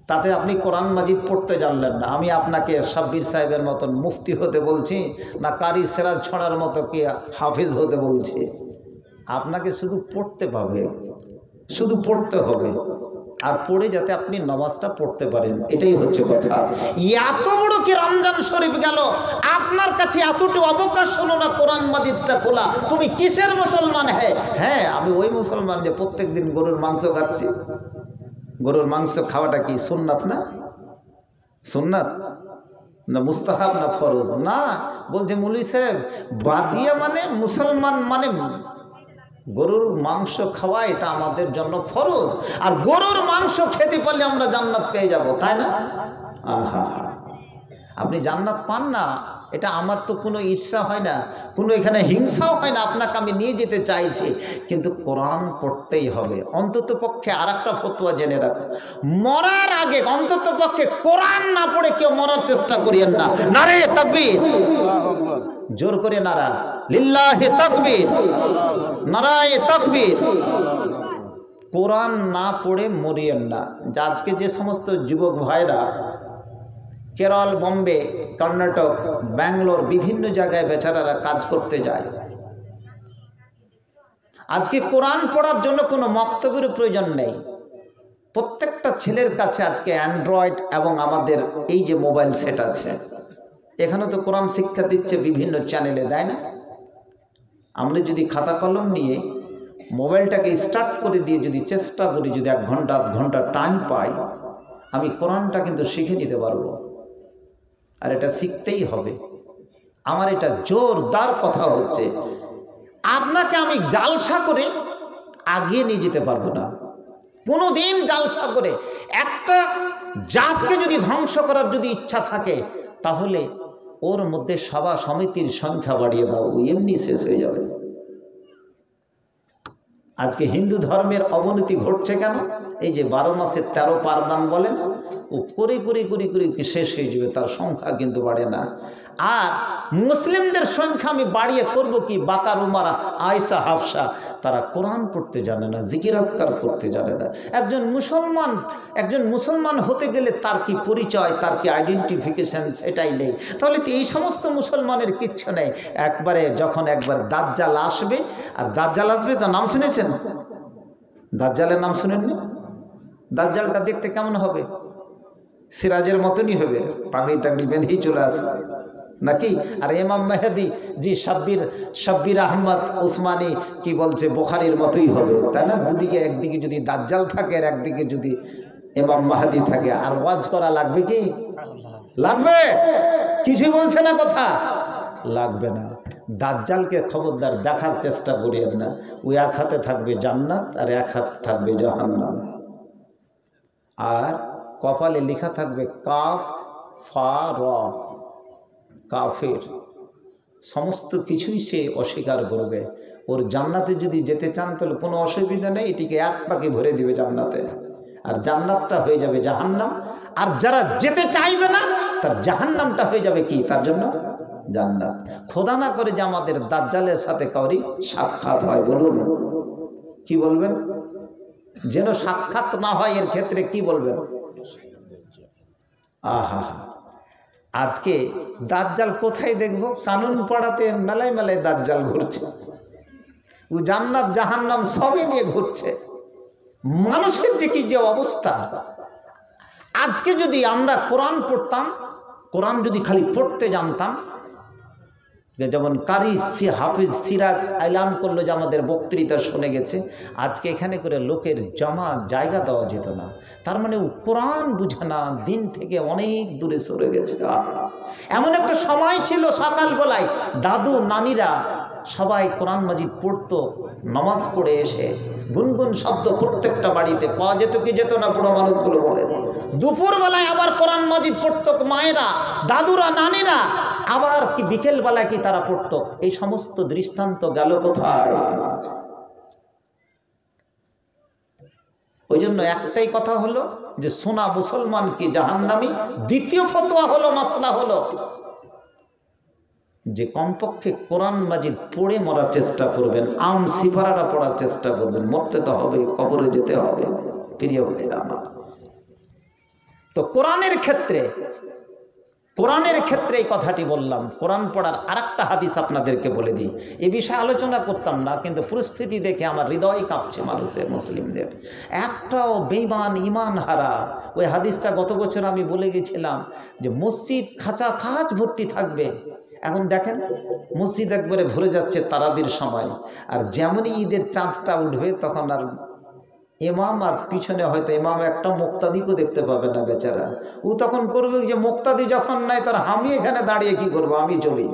তাতে আপনি কোরআন মাজিদ পড়তে জানলেন না। আমি আপনাকে সাব্বির সাহেবের মতন মুফতি হতে বলছি না কারি সেরাজ ছড়ার মতো কি হাফিজ হতে বলছি। আপনাকে শুধু পড়তে পাবে, শুধু পড়তে হবে। আর পড়ে যাতে আপনি নামাজটা পড়তে পারেন, এটাই হচ্ছে কথা। এত বড় কি রমজান শরীফ গেল, আপনার কাছে এতটুকু অবকাশ হলো না কোরআন মাজিদটা খোলা? তুমি কিসের মুসলমান? হ্যাঁ আমি ওই মুসলমান যে প্রত্যেক দিন গরুর মাংস খাচ্ছি। গরুর মাংস খাওয়াটা কি সুন্নাত না? সুন্নাত না মুস্তাহাব না ফরজ? না, বলছে মৌলভী সাহেব বাদিয়া মানে মুসলমান মানে গরুর মাংস খাওয়া এটা আমাদের জন্য ফরজ, আর গরুর মাংস খেতে পারলে আমরা জান্নাত পেয়ে যাব, তাই না? আহা, আপনি জান্নাত পান না, এটা আমার তো কোনো ইচ্ছা হয় না, কোনো এখানে হিংসাও হয় না, আপনাকে আমি নিয়ে যেতে চাইছি, কিন্তু কোরআন পড়তেই হবে। অন্তত পক্ষে আর একটা ফতোয়া জেনে রাখো, মরার আগে অন্তত পক্ষে কোরআন না পড়ে কেউ মরার চেষ্টা করিয়েন না। নারে তাকবীর, জোর করে নারা লিল্লাহি তাকবীর, নারায়ে তাকবীর। কোরআন না পড়ে মরিয়েন না। আজকে যে সমস্ত যুবক ভাইরা কেরল, বম্বে, কর্ণাটক, ব্যাঙ্গালোর বিভিন্ন জায়গায় বেচারারা কাজ করতে যায়, আজকে কোরআন পড়ার জন্য কোনো মক্তবের প্রয়োজন নেই। প্রত্যেকটা ছেলের কাছে আজকে অ্যান্ড্রয়েড এবং আমাদের এই যে মোবাইল সেট আছে, এখানে তো কোরআন শিক্ষা দিচ্ছে বিভিন্ন চ্যানেলে, দেয় না? আমরা যদি খাতা কলম নিয়ে মোবাইলটাকে স্টার্ট করে দিয়ে যদি চেষ্টা করি, যদি 1 ঘন্টা 1 ঘন্টা টাইম পাই, আমি কোরআনটা কিন্তু শিখে নিতে পারবো। আর এটা শিখতেই হবে। আমার এটা জোরদার কথা হচ্ছে, আপনাকে আমি জালসা করে আগিয়ে নিয়ে যেতে পারবো না। কোনো দিন জালসা করে একটা জাতকে যদি ধ্বংস করার যদি ইচ্ছা থাকে, তাহলে ওর মধ্যে সভা সমিতির সংখ্যা বাড়িয়ে দাও, এমনি শেষ হয়ে যাবে। আজকে হিন্দু ধর্মের অবনতি ঘটছে কেন? এই যে 12 মাসের 13 পার্বণ বলে না, ও করে করে করে করে শেষ হয়ে যাবে, তার সংখ্যা কিন্তু বাড়ে না। আর মুসলিমদের সংখ্যা আমি বাড়িয়ে করব কি? বাকার, উমারা, আয়েশা, হাফসা, তারা কোরআন পড়তে জানে না, জিকির আজকার করতে জানে না। একজন মুসলমান হতে গেলে তার কি পরিচয়, তার কি আইডেন্টিফিকেশন, সেটাই নেই। তাহলে তো এই সমস্ত মুসলমানের কিচ্ছু নেই। যখন একবার দাজ্জাল আসবে, আর দাজ্জাল আসবে তার নাম শুনেছেন? দাজ্জালের নাম শুনেননি? দাজ্জালটা দেখতে কেমন হবে? সিরাজের মতনই হবে, পাগড়ি টাগড়ি বেঁধেই চলে আসবে নাকি? আর ইমাম মেহেদি জি শাব্বির আহমদ উসমানী কি বলছে, বুখারীর মতোই হবে, তাই না? দুদিকে, একদিকে যদি দাজ্জাল থাকে আর একদিকে যদি ইমাম মাহদি থাকে, আর ওয়াজ করা লাগবে কি? লাগবে? কিছুই বলছে না, কথা লাগবে না। দাজ্জালকে খবরদার দেখার চেষ্টা করিয়েন না। ওই এক হাতে থাকবে জান্নাত আর এক হাত থাকবে জাহান্নাম, আর কপালে লেখা থাকবে কাফ ফা র, কাফের। সমস্ত কিছুই সে অস্বীকার করবে। ওর জান্নাতে যদি যেতে চান তাহলে কোনো অসুবিধা নেই, এটিকে এক পাকে ভরে দিবে জান্নাতে, আর জান্নাতটা হয়ে যাবে জাহান্নাম। আর যারা যেতে চাইবে না, তার জাহান্নামটা হয়ে যাবে কি? তার জন্য জান্নাত। খোদা না করে যে আমাদের দাজ্জালের সাথে কাউরি সাক্ষাৎ হয়, বলুন কি বলবেন? যেন সাক্ষাৎ না হয়, এর ক্ষেত্রে কি বলবেন? আহা, আজকে দাজ্জাল কোথায় দেখবো? কানুন পাড়াতে মেলায় মেলায় দাজ্জাল ঘুরছে, ও জান্নাত জাহান্নাম সবই নিয়ে ঘুরছে। মানুষের যে কি যে অবস্থা! আজকে যদি আমরা কোরআন পড়তাম, কোরআন যদি খালি পড়তে জানতাম, যেমন কারি হাফিজ সিরাজ এলান করলো যে আমাদের বক্তৃতা শুনে গেছে, আজকে এখানে করে লোকের জমা জায়গা দেওয়া যেত না। তার মানে ও কোরআন বুঝে না, দিন থেকে অনেক দূরে সরে গেছে। এমন একটা সময় ছিল সকালবেলায় দাদু নানিরা সবাই কোরআন মাজিদ পড়তো, নামাজ পড়ে এসে গুনগুন শব্দ প্রত্যেকটা বাড়িতে পাওয়া যেত কি যেত না? বুড়ো মানুষগুলো বলে। দুপুরবেলায় আবার কোরআন মাজিদ পড়তো মায়েরা, দাদুরা, নানিরা, আবার কি বিকেলবেলায় কি তারা পড়তো। এই সমস্ত দৃষ্টান্ত গেল কোথায়? ওই জন্য একটাই কথা হলো যে সোনা মুসলমান কি জাহান্নামী। দ্বিতীয় ফতোয়া হলো, মাসলা হলো যে কমপক্ষে কোরআন মাজিদ পড়ে মরার চেষ্টা করবেন, সিফারাটা পড়ার চেষ্টা করবেন। মরতে তো হবে, কবরে যেতে হবে, প্রিয় ভাইরা আমার। তো কোরআনের ক্ষেত্রে কোরআনের ক্ষেত্রে এই কথাটি বললাম। কোরআন পড়ার আরেকটা হাদিস আপনাদেরকে বলে দিই। এ বিষয়ে আলোচনা করতাম না, কিন্তু পরিস্থিতি দেখে আমার হৃদয় কাঁপছে মানুষের, মুসলিমদের। একটাও বেঈমান ঈমান হারা, ওই হাদিসটা গত বছর আমি বলে গেছিলাম যে মসজিদ খাঁচা খাঁচ ভর্তি থাকবে। এখন দেখেন মসজিদ একবারে ভরে যাচ্ছে তারাবির সময়, আর যেমনই ঈদের চাঁদটা উঠবে তখন আর ইমাম আর পিছনে হয়তো ইমাম একটা মুক্তাদিকেও দেখতে পাবে না বেচারা। ও তখন করবে যে মুক্তাদি যখন নাই তার আমি এখানে দাঁড়িয়ে কি করব, আমি চলি।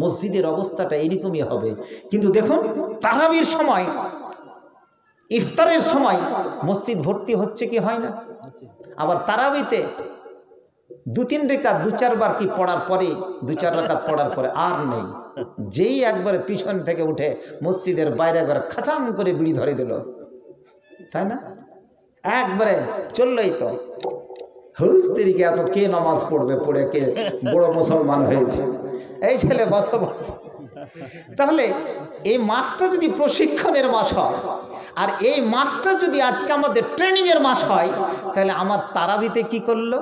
মসজিদের অবস্থাটা এরকমই হবে। কিন্তু দেখুন তারাবির সময়, ইফতারের সময় মসজিদ ভর্তি হচ্ছে কি হয় না? আবার তারাবিতে 2-3 রাকাত 2-4 বার কি পড়ার পরে, 2-4 রাকাত পড়ার পরে আর নেই। যেই একবারে পিছন থেকে উঠে মসজিদের বাইরে একবার খাচাম করে বিড়ি ধরে দিল, তাই না? একবারে চললই তো। হুস্তিরিকে এত কে নামাজ পড়বে, পড়ে কে বড় মুসলমান হয়েছে, এই ছেলে বসো বস। তাহলে এই মাসটা যদি প্রশিক্ষণের মাস হয়, আর এই মাসটা যদি আজকে আমাদের ট্রেনিংয়ের মাস হয়, তাহলে আমার তারাবিতে কি করলো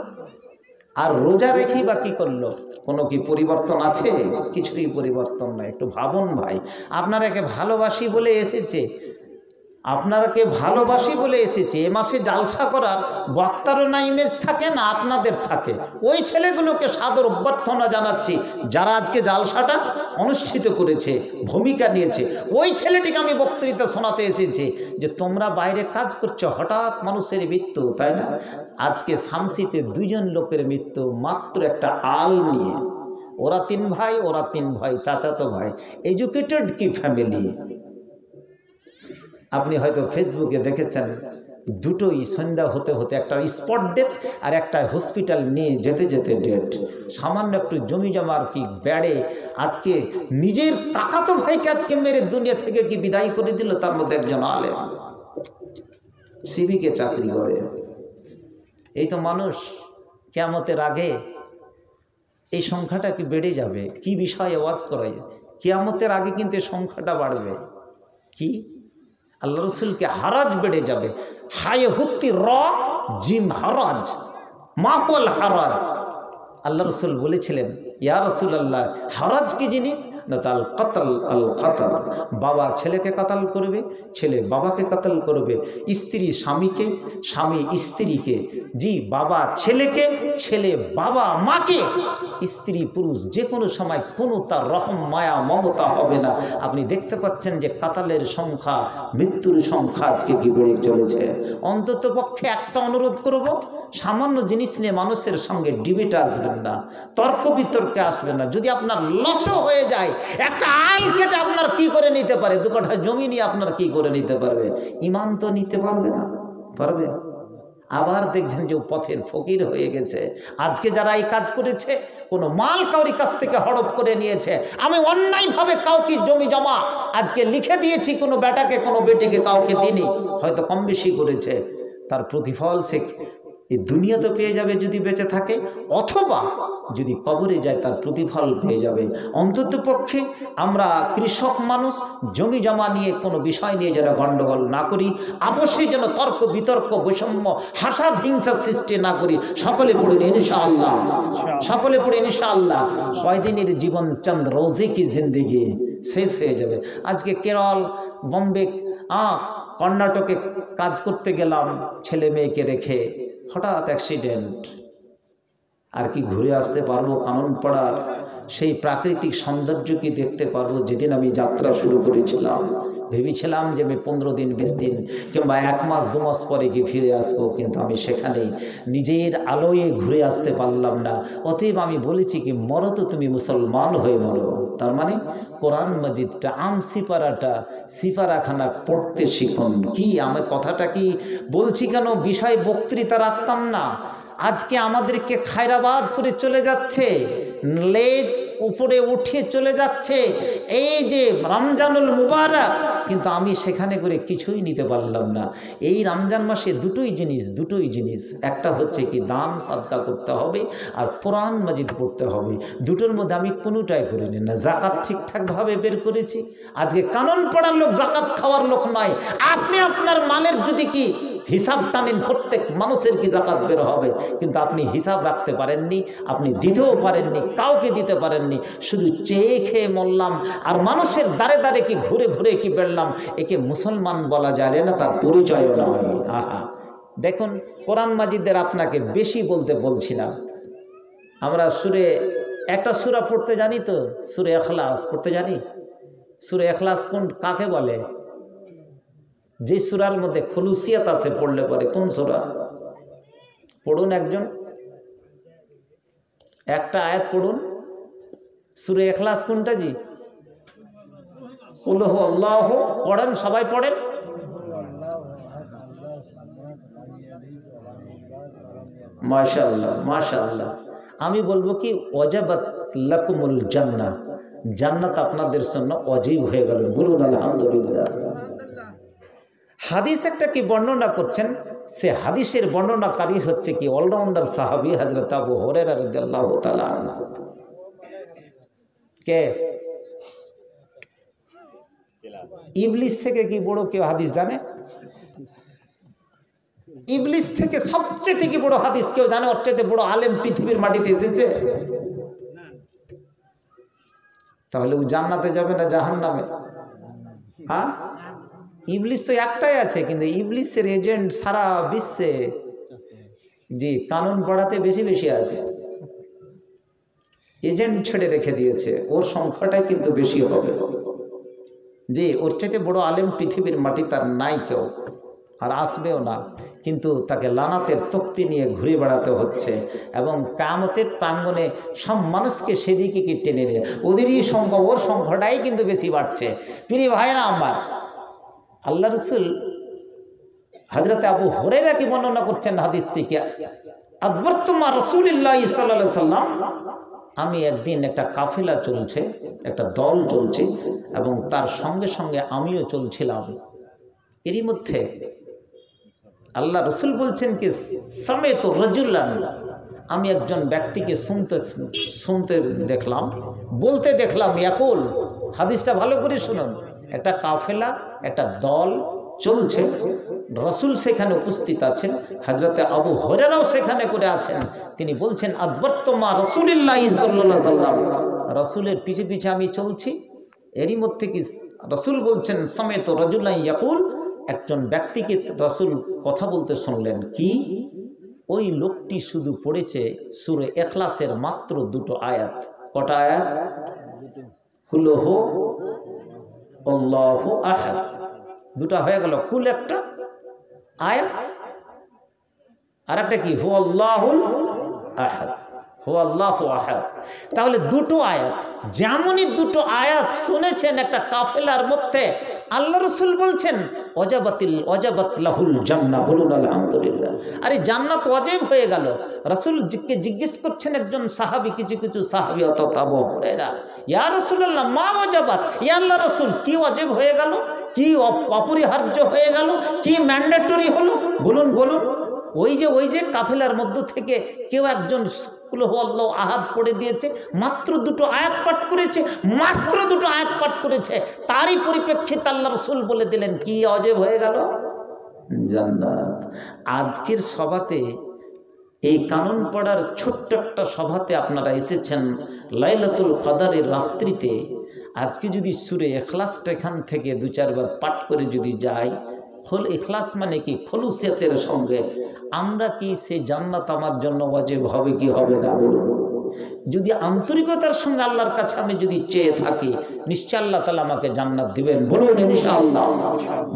আর রোজা রেখেই বা কী করলো? কোনো কি পরিবর্তন আছে? কিছুই পরিবর্তন নাই। একটু ভাবুন ভাই, আপনারাকে ভালোবাসি বলে এসেছে, আপনারাকে ভালোবাসি বলে এসেছে। এ মাসে জালসা করার বক্তারও না ইমেজ থাকে না আপনাদের থাকে। ওই ছেলেগুলোকে সাদর অভ্যর্থনা জানাচ্ছি যারা আজকে জালসাটা অনুষ্ঠিত করেছে, ভূমিকা নিয়েছে। ওই ছেলেটিকে আমি বক্তৃতা শোনাতে এসেছি যে তোমরা বাইরে কাজ করছো, হঠাৎ মানুষের মৃত্যু, তাই না? আজকে শামসিতে 2 জন লোকের মৃত্যু মাত্র একটা আল নিয়ে। ওরা 3 ভাই, ওরা 3 ভাই, চাচাতো ভাই, এডুকেটেড কি ফ্যামিলি। আপনি হয়তো ফেসবুকে দেখেছেন, দুটোই সন্ধ্যা হতে হতে একটা স্পট ডেথ আর একটা হসপিটাল নিয়ে যেতে যেতে ডেট। সামান্য একটু জমি জমার কি বেড়ে আজকে নিজের কাকাতো ভাইকে আজকে মেরে দুনিয়া থেকে কি বিদায় করে দিল। তার মধ্যে একজন আলেম, সিভিকে চাকরি করে। এই তো মানুষ। কিয়ামতের আগে এই সংখ্যাটা কি বেড়ে যাবে? কি বিষয়ে ওয়াজ করে? কিয়ামতের আগে কিন্তু এই সংখ্যাটা বাড়বে। কি? আল্লাহ রসুলকে হারাজ বেড়ে যাবে। হায়ে হুত্তি র জিম হারাজ, মাহুল হারাজ। আল্লাহ রসুল বলেছিলেন, ইয়া রাসূলুল্লাহ, হারাজ কি জিনিস? না তাল কতল আল কতল। বাবা ছেলেকে কতল করবে, ছেলে বাবাকে কতল করবে, স্ত্রী স্বামীকে, স্বামী স্ত্রীকে, জি বাবা ছেলেকে, ছেলে বাবা মাকে, স্ত্রী পুরুষ যে কোনো সময় কোনো তার রহম মায়া মমতা হবে না। আপনি দেখতে পাচ্ছেন যে কাতালের সংখ্যা, মৃত্যুর সংখ্যা আজকে কি বেড়ে চলেছে। অন্তত পক্ষে একটা অনুরোধ করব, সামান্য জিনিস নিয়ে মানুষের সঙ্গে ডিবেট আসবেন না, তর্ক বিতর্কে আসবেন না। যদি আপনার লসও হয়ে যায়, একটা আল কেটে আপনার কি করে নিতে পারে? 2 কাঠা জমি নিয়ে আপনার কি করে নিতে পারবে? ইমান তো নিতে পারবে না, পারবে? আবার দেখবেন যে পথের ফকির হয়ে গেছে। আজকে যারা এই কাজ করেছে, কোনো মাল কাউরি কাছ থেকে হড়প করে নিয়েছে। আমি অন্যায়ভাবে কাউকে জমি জমা আজকে লিখে দিয়েছি, কোনো বেটাকে কোনো বেটিকে কাউকে দিইনি, হয়তো কম বেশি করেছে, তার প্রতিফল সে এই দুনিয়া তো পেয়ে যাবে যদি বেঁচে থাকে, অথবা যদি কবরে যায় তার প্রতিফল পেয়ে যাবে। অন্তত পক্ষে আমরা কৃষক মানুষ, জমি জমা নিয়ে কোনো বিষয় নিয়ে যেন গণ্ডগোল না করি, অবশ্যই যেন তর্ক বিতর্ক বৈষম্য হাসাদ হিংসার সৃষ্টি না করি। সকলে পড়ুন ইনশাআল্লাহ, সকলে পড়ে ইনশাআল্লাহ। কয়দিনের জীবন চন্দ রোজে কি জিন্দেগি, শেষ হয়ে যাবে। আজকে কেরল, বম্বে, কর্ণাটকে কাজ করতে গেলাম ছেলে মেয়েকে রেখে, হঠাৎ অ্যাক্সিডেন্ট। আর কি ঘুরে আসতে পারবো কাননপাড়ার সেই প্রাকৃতিক সৌন্দর্য কি দেখতে পারবো? যেদিন আমি যাত্রা শুরু করেছিলাম ভেবেছিলাম যে আমি 15 দিন 20 দিন কিংবা 1 মাস 2 মাস পরে গিয়ে ফিরে আসবো, কিন্তু আমি সেখানেই নিজের আলোয় ঘুরে আসতে পারলাম না। অতএব আমি বলেছি কি, মরো তো তুমি মুসলমান হয়ে মরো। তার মানে কোরআন মজিদটা সিপারাটা সিপারাখানা পড়তে শিখুন। কি আমি কথাটা কি বলছি কেন? বিষয় বক্তৃতা রাখতাম না। আজকে আমাদেরকে খায়রাবাদ করে চলে যাচ্ছে, লেজ উপরে উঠিয়ে চলে যাচ্ছে। এই যে রমজানুল মুবারক, কিন্তু আমি সেখানে করে কিছুই নিতে পারলাম না। এই রমজান মাসে দুটোই জিনিস, একটা হচ্ছে কি দান সাদকা করতে হবে আর কোরআন মাজিদ পড়তে হবে। দুটোর মধ্যে আমি কোনোটাই করিনি না। জাকাত ঠিকঠাকভাবে বের করেছি। আজকে কানুন পড়ার লোক জাকাত খাওয়ার লোক নয়। আপনি আপনার মালের যদি কি হিসাব টানেন, প্রত্যেক মানুষের কি জাকাত বের হবে, কিন্তু আপনি হিসাব রাখতে পারেননি, আপনি দিতেও পারেননি, কাউকে দিতে পারেননি, শুধু চেয়ে খেয়ে মরলাম। আর মানুষের দ্বারে দ্বারে কি ঘুরে ঘুরে কি বেড়লাম, একে মুসলমান বলা যায় না, তার পরিচয়ও নয়। আহা, দেখুন কোরআন মাজিদের আপনাকে বেশি বলতে বলছি না। আমরা একটা সূরা পড়তে জানি তো, সূরা ইখলাস পড়তে জানি। সূরা ইখলাস কাকে বলে? যে সূরার মধ্যে খুলুসিয়াত আছে পড়লে পরে। কোন সূরা? পড়ুন একজন, একটা আয়াত পড়ুন। সূরা ইখলাস কোনটা জি? কুল হু আল্লাহু, পড়েন, সবাই পড়েন। মাশাআল্লাহ মাশাআল্লাহ। আমি বলবো কি, ওয়াজাবাত লাকুমুল জান্নাহ, জান্নাত আপনাদের জন্য ওয়াজিব হয়ে গেল। বলুন আলহামদুলিল্লাহ। হাদিস একটা কি বর্ণনা করছেন, সে হাদিসের বর্ণনাকারী হচ্ছে কি অলরাউন্ডার সাহাবী হযরত আবু হুরায়রা রাদিয়াল্লাহু তাআলা আনহু। কে? ইবলিস থেকে কি বড় কেউ হাদিস জানে? ইবলিস থেকে সবচেয়ে কি বড় হাদিস কেউ জানে? ওর চাইতে বড় আলেম পৃথিবীর মাটিতে এসেছে? তাহলে ও জান্নাতে যাবে না জাহান্নামে? হ্যাঁ, ইবলিস তো একটাই আছে, কিন্তু ইবলিসের এজেন্ট সারা বিশ্বে জি কানুন পড়াতে বেশি বেশি আছে। এজেন্ট ছেড়ে রেখে দিয়েছে, ওর সংখ্যাটাই কিন্তু বেশি হবে। জি, ওর চাইতে বড় আলেম পৃথিবীর মাটি তার নাই কেউ, আর আসবেও না। কিন্তু তাকে লানাতের তক্তি নিয়ে ঘুরে বেড়াতে হচ্ছে, এবং কিয়ামতের প্রাঙ্গণে সব মানুষকে সেদিকে কি টেনে নিয়ে ওদেরই সংখ্যা, ওর সংখ্যাটাই কিন্তু বেশি বাড়ছে। প্রিয় ভাইরা আমার, আল্লাহ রসুল হযরত আবু হুরায়রা কি বর্ণনা করছেন হাদিসটিকে, আদবরতুমা রাসূলুল্লাহ সাল্লাল্লাহু আলাইহি সাল্লাম, আমি একদিন একটা কাফেলা চলছে, একটা দল চলছে, এবং তার সঙ্গে সঙ্গে আমিও চলছিলাম। এরই মধ্যে আল্লাহ রসুল বলছেন কি, সামেতু রাজুলান, আমি একজন ব্যক্তিকে শুনতে দেখলাম, বলতে দেখলাম, ইয়াকুল, হাদিসটা ভালো করে শুনুন, একটা কাফেলা, একটা দল চলছে, রসুল সেখানে উপস্থিত আছেন, হযরতে আবু হুরায়রাও সেখানে করে আছেন। তিনি বলছেন, আদবরতুমা রাসূলুল্লাহ সাল্লাল্লাহু আলাইহি সাল্লাম, রসুলের পিছে পিছে আমি চলছি। এরই মধ্যে কি রসুল বলছেন, সামেতু রাজুলান ইয়াকুল, একজন ব্যক্তিকে রসুল কথা বলতে শুনলেন। কি? ওই লোকটি শুধু পড়েছে সূরা ইখলাসের মাত্র দুটো আয়াত। কটা আয়াত? কুল হু আল্লাহু আহাদ, দুটা হয়ে গেল। কুল একটা আয়াত, আর একটা কি হু আল্লাহুল আহাদ, হু আল্লাহু আহাদ। তাহলে দুটো আয়াত, যেমনই দুটো আয়াত শুনেছেন একটা কাফেলার মধ্যে, আল্লাহ রসুল বলছেন ওয়াজাবাত লাহুল জান্নাহ। বলুন আলহামদুলিল্লাহ। আরে জান্নাত ওয়াজিব হয়ে গেল। রাসূলকে জিজ্ঞেস করছেন একজন সাহাবী, কিছু সাহাবী অর্থাৎ আবু হুরায়রা, ইয়া রাসূলুল্লাহ মা ওয়াজাবাত, ইয়া আল্লাহ রাসূল, কি ওয়াজিব হয়ে গেল, কি অপরিহার্য হয়ে গেল, কি ম্যান্ডেটরি হলো? বলুন বলুন। ওই যে কাফেলার মধ্য থেকে কেউ একজন কুল হু আল্লাহু আহাদ পড়ে দিয়েছে, মাত্র দুটো আয়াত পাঠ করেছে, মাত্র দুটো আয়াত পাঠ করেছে, তারই পরিপ্রেক্ষিতে আল্লাহ রাসূল বলে দিলেন কি ওয়াজিব হয়ে গেল? জান্নাত। আজকের সভাতে, এই কানুন পড়ার ছোট্ট একটা সভাতে আপনারা এসেছেন লাইলাতুল কদরের রাত্রিতে। আজকে যদি সূরা ইখলাসটা এখান থেকে দু চারবার পাঠ করে যদি যাই, ইখলাস মানে কি খলুসিয়াতের সঙ্গে, আমরা কি সেই জান্নাত আমার জন্য ওয়াজিব হবে কি হবে না? বলুন। যদি আন্তরিকতার সঙ্গে আল্লাহর কাছে আমি যদি চেয়ে থাকি, নিশ্চয় আল্লাহ তাআলা আমাকে জান্নাত দিবেন। বলুন ইনশাআল্লাহ।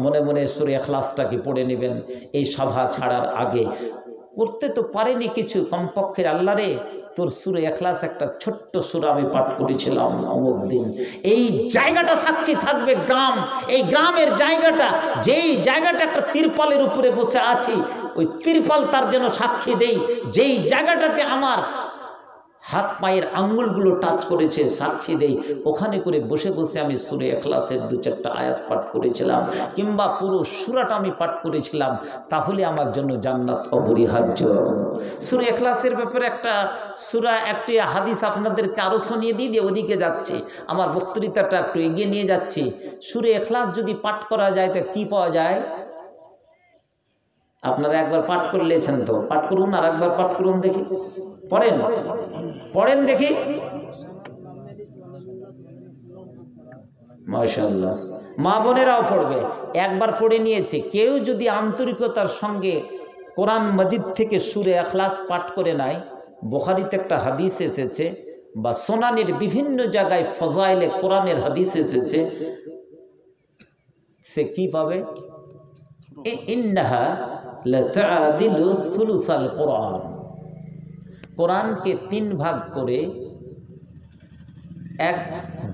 মনে মনে সূরা ইখলাসটা কি পড়ে নেবেন এই সভা ছাড়ার আগে। করতে তো পারেনি কিছু, কমপক্ষে আল্লাহ রে, তোর সূরা ইখলাস একটা ছোট্ট সূরা আমি পাঠ করেছিলাম অমুক দিন। এই জায়গাটা সাক্ষী থাকবে গ্রাম, এই গ্রামের জায়গাটা, যেই জায়গাটা একটা তিরপালের উপরে বসে আছি, ওই তিরপাল তার যেন সাক্ষী দেই, যেই জায়গাটাতে আমার হাত পায়ের আঙ্গুলগুলো টাচ করেছে, সাক্ষী দেই। ওখানে করে বসে বসে আমি সূরা ইখলাসের 2-4টা আয়াত পাঠ করেছিলাম, কিংবা পুরো সূরাটা আমি পাঠ করেছিলাম, তাহলে আমার জন্য জান্নাত অপরিহার্য। সূরা ইখলাসের ব্যাপারে একটি হাদিস আপনাদেরকে আরও শুনিয়ে দিয়ে ওদিকে যাচ্ছি, আমার বক্তৃতাটা একটু এগিয়ে নিয়ে যাচ্ছি। সূরা ইখলাস যদি পাঠ করা যায় তা কি পাওয়া যায়? আপনারা একবার পাঠ করলেছেন তো, পাঠ করুন, আর একবার পাঠ করুন দেখি, পড়েন দেখি। মাশাআল্লাহ, মা বোনেরাও পড়বে। একবার পড়ে নিয়েছে। কেউ যদি আন্তরিকতার সঙ্গে কোরআন মাজিদ থেকে সূরা ইখলাস পাঠ করে নেয়, বুখারীতে একটা হাদিস এসেছে, বা সুনানের বিভিন্ন জায়গায় ফজাইলে কোরআনের হাদিস এসেছে, সে কি পাবে? ইন্নাহা লাতাদিলু সুলুসাল কোরআন। কোরআনকে 3 ভাগ করে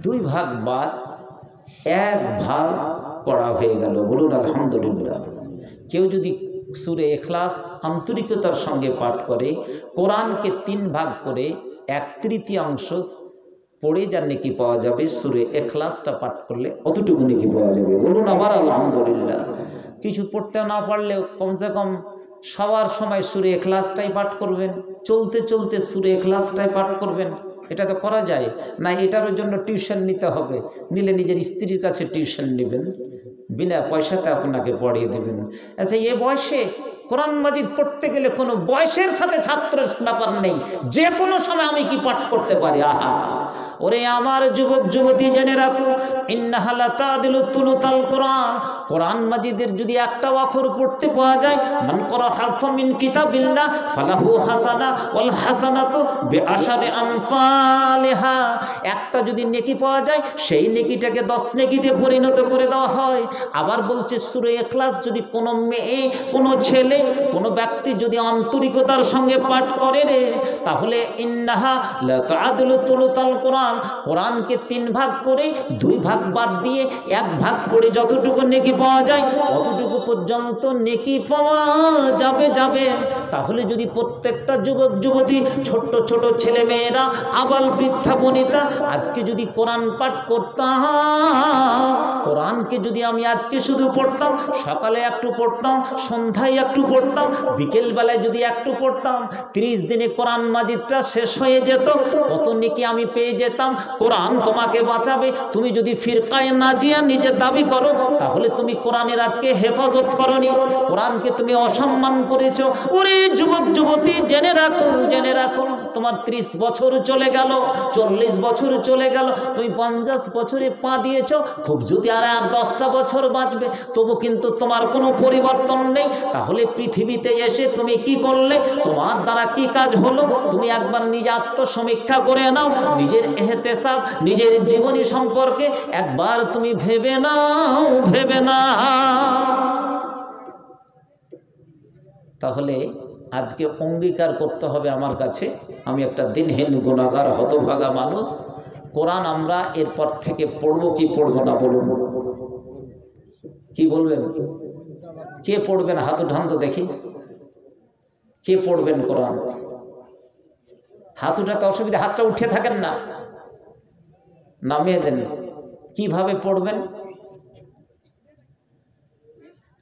2 ভাগ বাদ 1 ভাগ পড়া হয়ে গেল। বলুন আলহামদুলিল্লাহ। কেউ যদি সূরা ইখলাস আন্তরিকতার সঙ্গে পাঠ করে, কোরআনকে 3 ভাগ করে 1/3 পড়ে যার নেকি পাওয়া যাবে। সূরা ইখলাসটা পাঠ করলে অতটুকু নেকি পাওয়া যাবে। বলুন আবার আলহামদুলিল্লাহ। কিছু পড়তে না পারলেও কমসে কম সবার সময় সূরা ইখলাসটাই পাঠ করবেন, চলতে চলতে সূরা ইখলাসটাই পাঠ করবেন। এটা তো করা যায় না। এটার জন্য টিউশন নিতে হবে, নিলে নিজের স্ত্রীর কাছে টিউশন নেবেন, বিনা পয়সাতে আপনাকে পড়িয়ে দেবেন। আচ্ছা, এ বয়সে কোরআন মাজিদ পড়তে গেলে কোনো বয়সের সাথে ছাত্রের ব্যাপার নেই, যে কোনো সময় আমি কি পাঠ করতে পারি। আহা, ওরে আমার যুবক যুবতী, জেনে রাখো, ইন্নাহা লাতাদিলু সুলুসাল কোরআন। কোরআন মাজিদের যদি একটা অক্ষর পড়তে পাওয়া যায়, মান ক্বারা হারফা মিন কিতাবিল্লাহ ফালাহু হাসানা ওয়াল হাসানাতু বিআশরি আমসালিহা। একটা যদি নেকি পাওয়া যায়, সেই নেকিটাকে 10 নেকিতে পরিণত করে দেওয়া হয়। আবার বলছে সূরা ইখলাস যদি কোনো মেয়ে, কোনো ছেলে, কোনো ব্যক্তি যদি আন্তরিকতার সঙ্গে পাঠ করে রে, তাহলে ইন্নাহা লাতাদিলু সুলুসাল কোরআন। কোরআনকে 3 ভাগ করে 2 ভাগ বাদ দিয়ে 1 ভাগ করে যতটুকু নেকি পাওয়া যায়, অতটুকু পর্যন্ত নেকি পাওয়া যাবে। তাহলে যদি প্রত্যেকটা যুবক যুবতী, ছোট্ট ছোট ছেলে মেয়েরা, আবাল বৃদ্ধা বনিতা আজকে যদি কোরআন পাঠ করতাম, কোরআনকে যদি আমি আজকে শুধু পড়তাম, সকালে একটু পড়তাম, সন্ধ্যায় একটু পড়তাম, বিকেল বেলায় যদি একটু পড়তাম, 30 দিনে কোরআন মাজিদটা শেষ হয়ে যেত। কত নেকি আমি পেয়ে যেতাম। কোরআন তোমাকে বাঁচাবে। তুমি যদি ফিরকায়ে নাজিয়া নিজে দাবি করো, তাহলে তুমি কোরআনের আজকে হেফাজত করনি, কোরআনকে তুমি অসম্মান করেছো। ওরে যুবক যুবতী, জেনে রাখো, তোমার 30 বছর চলে গেল, 40 বছর চলে গেল, তুমি 50 বছরে পা দিয়েছো। খুব যদি আর 10টা বছর বাঁচবে, তবু কিন্তু তোমার কোনো পরিবর্তন নেই। তাহলে পৃথিবীতে এসে তুমি কি করলে? তোমার দ্বারা কি কাজ হলো? তুমি একবার নিজে আত্মসমীক্ষা করে নাও, নিজের ইহতেসাব, নিজের জীবনী সম্পর্কে একবার তুমি ভেবে নাও। তাহলে আজকে অঙ্গীকার করতে হবে আমার কাছে, আমি একটা দিনহীন গুনাহগার, হতভাগা মানুষ। কোরআন আমরা এরপর থেকে পড়বো কি পড়বো না? বলুন, কি বলবেন? কে পড়বেন? হাত উঠান তো দেখি, কে পড়বেন কোরআন? হাত উঠাতে অসুবিধা, হাতটা উঠে থাকেন না, নামিয়ে দেন। কিভাবে পড়বেন?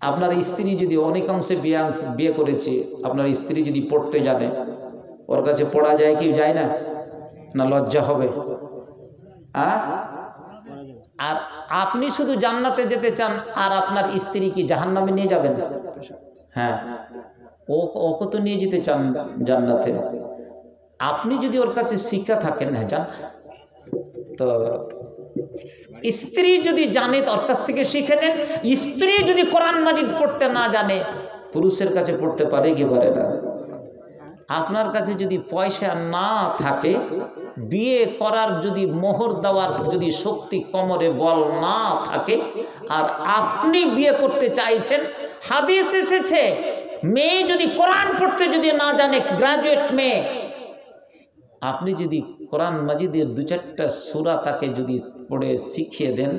আপনার স্ত্রী যদি, অনেকাংশে বিয়ে করেছে, আপনার স্ত্রী যদি পড়তে জানে, ওর কাছে পড়া যায় কি যায় না? না লজ্জা হবে? আর আপনি শুধু জান্নাতে যেতে চান, আর আপনার স্ত্রী কি জাহান্নামে নিয়ে যাবেন? হ্যাঁ, ওকে তো নিয়ে যেতে চান জান্নাতে। আপনি যদি ওর কাছে শিক্ষা থাকেন, হ্যাঁ যান, তো স্ত্রী যদি জানে ওর কাছ থেকে শিখে নেন। স্ত্রী যদি কোরআন মাজিদ পড়তে না জানে, পুরুষের কাছে পড়তে পারে কি পারে না? আপনার কাছে যদি পয়সা না থাকে, বিয়ে করার যদি মোহর দেওয়ার যদি শক্তি, কোমরে বল না থাকে, আর আপনি বিয়ে করতে চাইছেন, হাদিস এসেছে মেয়ে যদি কোরআন পড়তে যদি না জানে, গ্রাজুয়েট মেয়ে, আপনি যদি কোরআন মাজিদের 2-4টা সূরা তাকে যদি পড়ে শিখিয়ে দেন,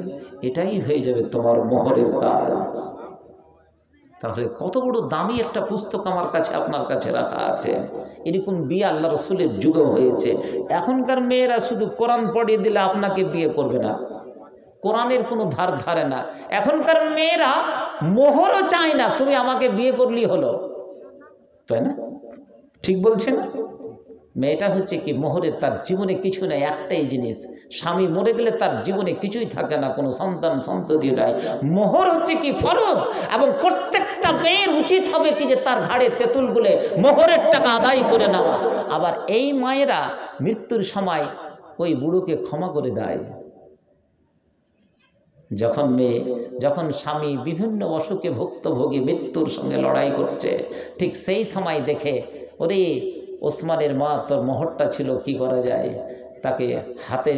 এটাই হয়ে যাবে তোমার মোহরের কাজ। তাহলে কত বড় দামি একটা পুস্তক আমার কাছে আপনার কাছে রাখা আছে। এরকম বিয়ে আল্লাহ রসুলের যুগেও হয়েছে। এখনকার মেয়েরা শুধু কোরআন পড়িয়ে দিলে আপনাকে বিয়ে করবে না, কোরআনের কোনো ধার ধারে না। এখনকার মেয়েরা মোহরও চায় না, তুমি আমাকে বিয়ে করলেই হলো, তাই না? ঠিক বলছেন? মেয়েটা হচ্ছে কি মোহরের, তার জীবনে কিছু নেই, একটাই জিনিস, স্বামী মরে গেলে তার জীবনে কিছুই থাকে না, কোনো সন্তান সন্ততি নাই। মোহর হচ্ছে কি ফরজ, এবং প্রত্যেকটা মেয়ের উচিত হবে কি যে তার ঘাড়ে তেঁতুল গুলে মোহরের টাকা আদায় করে নেওয়া। আবার এই মায়েরা মৃত্যুর সময় ওই বুড়োকে ক্ষমা করে দেয়। যখন স্বামী বিভিন্ন অসুখে ভুক্তভোগী মৃত্যুর সঙ্গে লড়াই করছে, ঠিক সেই সময় দেখে, ওরে ওসমানের মা তোর মোহরটা ছিল, কি করা যায়? তাকে হাতে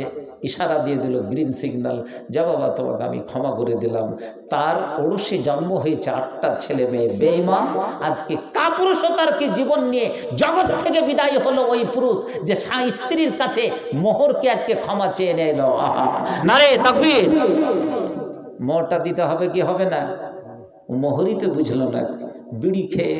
ইশারা দিয়ে দিল, গ্রিন সিগন্যাল, যা বাবা তোমাকে আমি ক্ষমা করে দিলাম। তার ওরসে জন্ম হয়েছে 8টা ছেলে মেয়ে, বেঈমান। আজকে কাপুরুষতার কি জীবন নিয়ে জগৎ থেকে বিদায় হলো ওই পুরুষ যে স্ত্রীর কাছে মোহরকে আজকে ক্ষমা চেয়ে নিল। নারে তাকবীর! মোহরটা দিতে হবে কি হবে না? মোহরই তো বুঝলো না। বিড়ি খেয়ে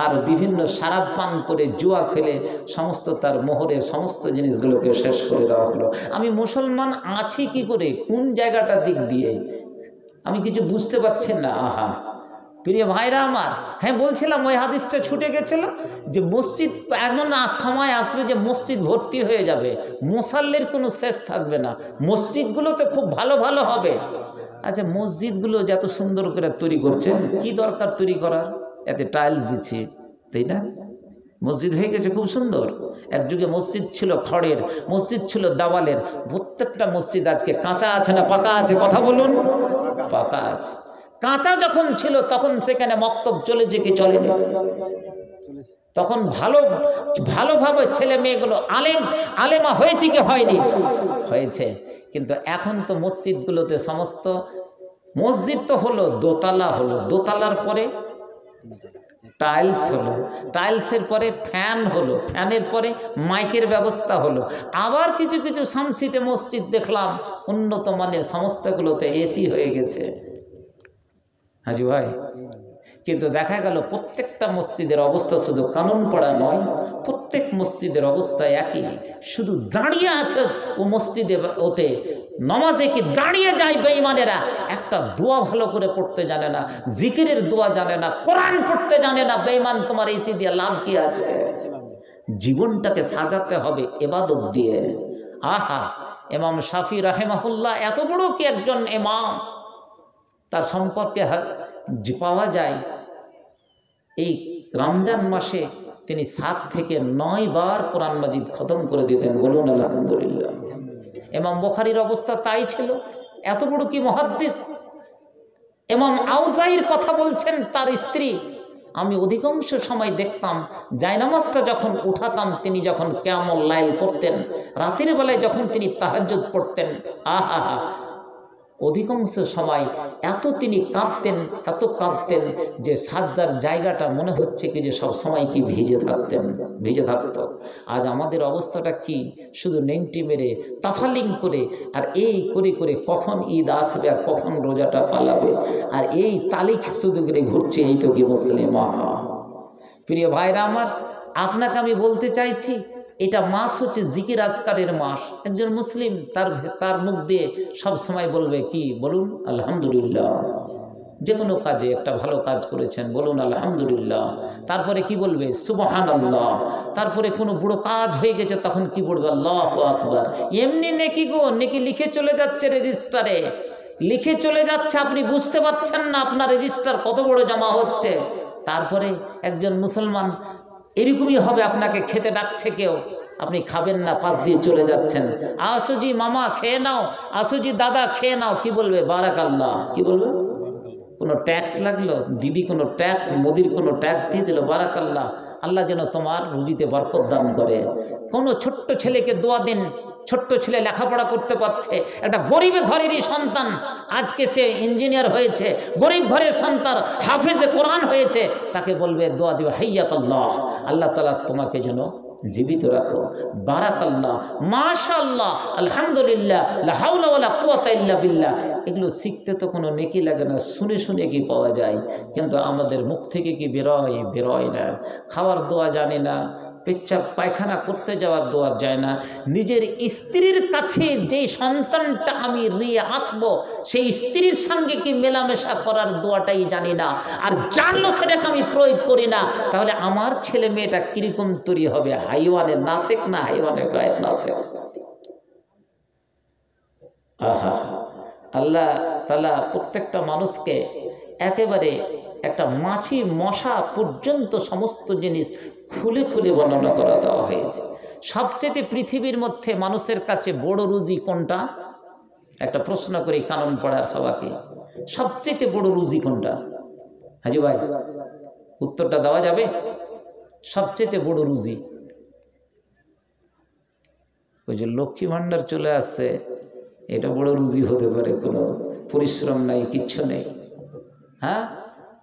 আর বিভিন্ন শারাব পান করে জুয়া খেলে সমস্ত তার মোহরের সমস্ত জিনিসগুলোকে শেষ করে দেওয়া হলো। আমি মুসলমান আছি কি করে, কোন জায়গাটা দিক দিয়ে আমি কিছু বুঝতে পারছি না। আহা প্রিয় ভাইরা আমার, হ্যাঁ বলছিলাম ওই হাদিসটা ছুটে গেছিল যে মসজিদ এমন সময় আসবে যে মসজিদ ভর্তি হয়ে যাবে, মুসাল্লির কোনো শেষ থাকবে না, মসজিদগুলো তো খুব ভালো ভালো হবে। আচ্ছা মসজিদগুলো যত সুন্দর করে তৈরি করছে, কি দরকার তৈরি করার? এতে টাইলস দিচ্ছি, তাই না? মসজিদ হয়ে গেছে খুব সুন্দর। এক যুগে মসজিদ ছিল খড়ের, মসজিদ ছিল দেওয়ালের। প্রত্যেকটা মসজিদ আজকে কাঁচা আছে না পাকা আছে? কথা বলুন। পাকা আছে। কাঁচা যখন ছিল তখন সেখানে মক্তব চলেছে কি চলেনি? তখন ভালোভাবে ছেলে মেয়েগুলো আলেমা হয়েছে কি হয়নি? হয়েছে। কিন্তু এখন তো মসজিদগুলোতে সমস্ত মসজিদ তো হলো দোতলা, হলো দোতলার পরে টাইলস হলো, টাইলসের পরে ফ্যান হলো, ফ্যানের পরে মাইকের ব্যবস্থা হলো। আবার কিছু কিছু শামসিতে মসজিদ দেখলাম উন্নত মানের সমস্তগুলোতে এসি হয়ে গেছে। হাজি ভাই, কিন্তু দেখা গেল প্রত্যেকটা মসজিদের অবস্থা শুধু কানুন পড়া নয়, প্রত্যেক মসজিদের অবস্থা একই। শুধু দাঁড়িয়ে আছে ও মসজিদে, ওতে নমাজে কি দাঁড়িয়ে যায় বেঈমানেরা, একটা দোয়া ভালো করে পড়তে জানে না, জিকিরের দোয়া জানে না, কোরআন পড়তে জানে না। বেঈমান, তোমার এসি দিয়ে লাভ কি আছে? জীবনটাকে সাজাতে হবে ইবাদত দিয়ে। আহা, ইমাম শাফি রাহিমাহুল্লাহ এত বড় কি একজন ইমাম, তার সম্পর্কে পাওয়া যায় এই রমজান মাসে তিনি 7 থেকে 9 বার কোরআন মাজিদ খতম করে দিতেন। বলুন আলহামদুলিল্লাহ। ইমাম বুখারীর অবস্থা তাই ছিল, এত বড় কি মুহাদ্দিস। ইমাম আউজাইর কথা বলছেন তার স্ত্রী, আমি অধিকাংশ সময় দেখতাম জায়নামাজটা যখন উঠাতাম, তিনি যখন কিয়ামুল লাইল করতেন, রাতের বেলায় যখন তিনি তাহাজ্জুদ পড়তেন, আহা হা, অধিকাংশ সময় এত তিনি কাঁদতেন যে সাজদার জায়গাটা মনে হচ্ছে কি যে সব সময় কি ভিজে থাকতো। আজ আমাদের অবস্থাটা কি? শুধু নেংটি মেরে তাফালিং করে আর এই করে কখন ঈদ আসবে আর কখন রোজাটা পালাবে, আর এই তালিক শুধু করে ঘুরছে। এই তো কি মুসলিম। প্রিয় ভাইরা আমার, আপনাকে আমি বলতে চাইছি, এটা মাস হচ্ছে জিকির আজকারের মাস। একজন মুসলিম তার মুখ দিয়ে সব সময় বলবে কি? বলুন আলহামদুলিল্লাহ। যে কোনো কাজে একটা ভালো কাজ করেছেন, বলুন আলহামদুলিল্লাহ। তারপরে কি বলবে? সুবহানাল্লাহ। তারপরে কোনো বুড়ো কাজ হয়ে গেছে তখন কি বলবে? আল্লাহু আকবার। এমনি নেকি গো, নেকি লিখে চলে যাচ্ছে রেজিস্টারে, লিখে চলে যাচ্ছে, আপনি বুঝতে পারছেন না আপনার রেজিস্টার কত বড় জমা হচ্ছে। তারপরে একজন মুসলমান এরকমই হবে, আপনাকে খেতে ডাকছে কেউ, আপনি খাবেন না, পাশ দিয়ে চলে যাচ্ছেন। আসুজি মামা খেয়ে নাও, আসুজি দাদা খেয়ে নাও, কি বলবে? বারাকাল্লাহ। কি বলবে? কোনো ট্যাক্স লাগলো, দিদি কোনো ট্যাক্স, মোদির কোনো ট্যাক্স দিয়ে দিল, বারাকাল্লাহ, আল্লাহ যেন তোমার রুজিতে বরকত দান করে। কোনো ছোট্ট ছেলেকে দোয়া দিন, ছোট্ট ছেলে লেখাপড়া করতে পারছে, একটা গরিব ঘরেরই সন্তান, আজকে সে ইঞ্জিনিয়ার হয়েছে, গরিব ঘরের সন্তান হাফেজে কোরআন হয়েছে, তাকে বলবে দোয়া দিবে হাইয়াকাল্লাহ, আল্লাহ তাআলা তোমাকে যেন জীবিত রাখো। বারাকাল্লাহ, মাশাআল্লাহ, আলহামদুলিল্লাহ, লা হাওলা ওয়ালা কুওয়াতা ইল্লা বিল্লাহ, এগুলো শিখতে তো কোনো নেকি লাগে না, শুনে শুনে কি পাওয়া যায়, কিন্তু আমাদের মুখ থেকে কি বেরোয় না। খাওয়ার দোয়া জানি না, পেচ্ছাপ পায়খানা করতে যাওয়ার দোয়া যায় না, নিজের স্ত্রীর কাছে যেই সন্তানটা আমি নিয়ে আসব সেই স্ত্রীর সঙ্গে কি মেলামেশা করার দোয়াটাই জানি না, আর জানলো সেটাকে আমি প্রয়োগ করি না, তাহলে আমার ছেলে মেয়েটা কিরকম তৈরি হবে? হাইওয়ানের নাতেক না হাইওয়ানের গায়ের নাতেক। আহা, আল্লাহ তাআলা প্রত্যেকটা মানুষকে একেবারে একটা মাছি মশা পর্যন্ত সমস্ত জিনিস খুলে খুলে বর্ণনা করা দেওয়া হয়েছে। সবচেয়ে পৃথিবীর মধ্যে মানুষের কাছে বড় রুজি কোনটা? একটা প্রশ্ন করি কানন পড়ার সবাইকে, সবচেয়ে বড় রুজি কোনটা? হাজি ভাই উত্তরটা দেওয়া যাবে? সবচেয়ে বড় রুজি ওই যে লক্ষ্মী ভাণ্ডার চলে আসছে, এটা বড় রুজি হতে পারে, কোনো পরিশ্রম নাই, কিচ্ছু নেই। হ্যাঁ,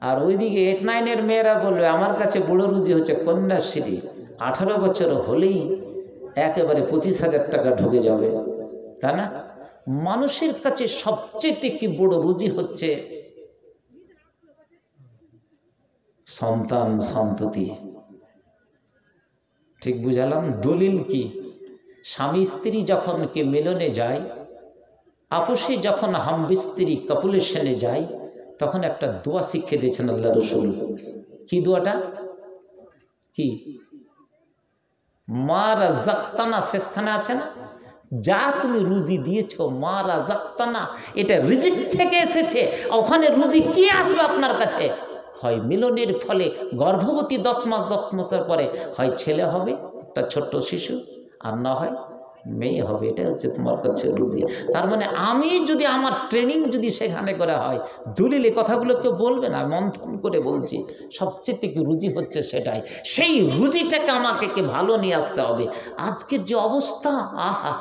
আর ওইদিকে 8-9 মেয়েরা বলবে আমার কাছে বড় রুজি হচ্ছে কন্যাশ্রী, 18 বছর হলেই একেবারে 25,000 টাকা ঢুকে যাবে, তাই না? মানুষের কাছে সবচেয়ে কি বড় রুজি হচ্ছে সন্তান সন্ততি। ঠিক বুঝালাম? দলিল কি? স্বামী স্ত্রী যখন কে মিলনে যায়, আপোষে যখন হামবিস্ত্রী কপুলেশনে যায়, তখন একটা দোয়া শিখিয়ে দিয়েছেন আল্লাহ রসুল। কি দোয়াটা? কি? মা রাযাক্তানা, শেষখানে আছে না, যা তুমি রুজি দিয়েছো, মা রাযাক্তানা, এটা রিজিক থেকে এসেছে। ওখানে রুজি কি আসবে আপনার কাছে? হয় মিলনের ফলে গর্ভবতী 10 মাস 10 মাসের পরে হয় ছেলে হবে, একটা ছোট্ট শিশু, আর না হয় মেয়ে হবে। এটা হচ্ছে তোমার কাছে রুজি। তার মানে আমি যদি আমার ট্রেনিং যদি সেখানে করা হয়, দলিল কথাগুলো কেউ বলবে না, মন্থন করে বলছি, সবচেয়ে কি রুজি হচ্ছে সেটাই। সেই রুজিটাকে আমাকে কে ভালো নিয়ে আসতে হবে। আজকের যে অবস্থা, আহা,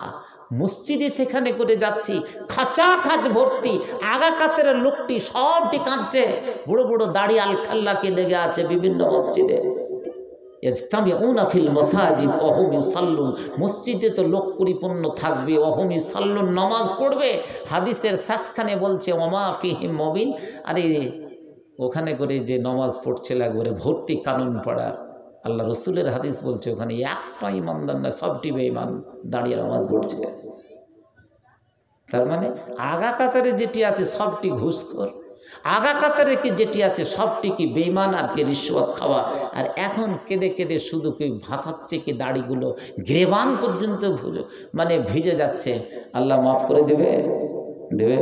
মসজিদে সেখানে করে যাচ্ছি, খাঁচা খাঁচ ভর্তি, আগা কাতের লোকটি সবটি কাঁদছে, বড় বড় দাড়ি আলখাল্লাকে লেগে আছে বিভিন্ন মসজিদে। ইজতামিউনা ফিল মাসাজিদ ওয়া হুম ইউসাল্লুন, মসজিদে তো লোক পরিপূর্ণ থাকবে, ওয়া হুম ইউসাল্লুন, নামাজ পড়বে। হাদিসের শেষখানে বলছে ওমা ফিহিম মুবিন, আরে ওখানে করে যে নামাজ পড়ছে একবারে ভর্তি কানুন পড়ার। আল্লাহ রসুলের হাদিস বলছে ওখানে একটা ইমানদার না, সবটি বেঈমান দাঁড়িয়ে নামাজ পড়ছে। তার মানে আগা কাতারে যেটি আছে সবটি ঘুষখোর, আগা কাতারে কি যেটি আছে সবটি কি বেঈমান আর কি রিশওয়াত খাওয়া। আর এখন কেঁদে কেঁদে শুধু কি ভাসাচ্ছে কি দাড়িগুলো গ্রেবান পর্যন্ত মানে ভিজে যাচ্ছে। আল্লাহ মাফ করে দেবে? দেবে?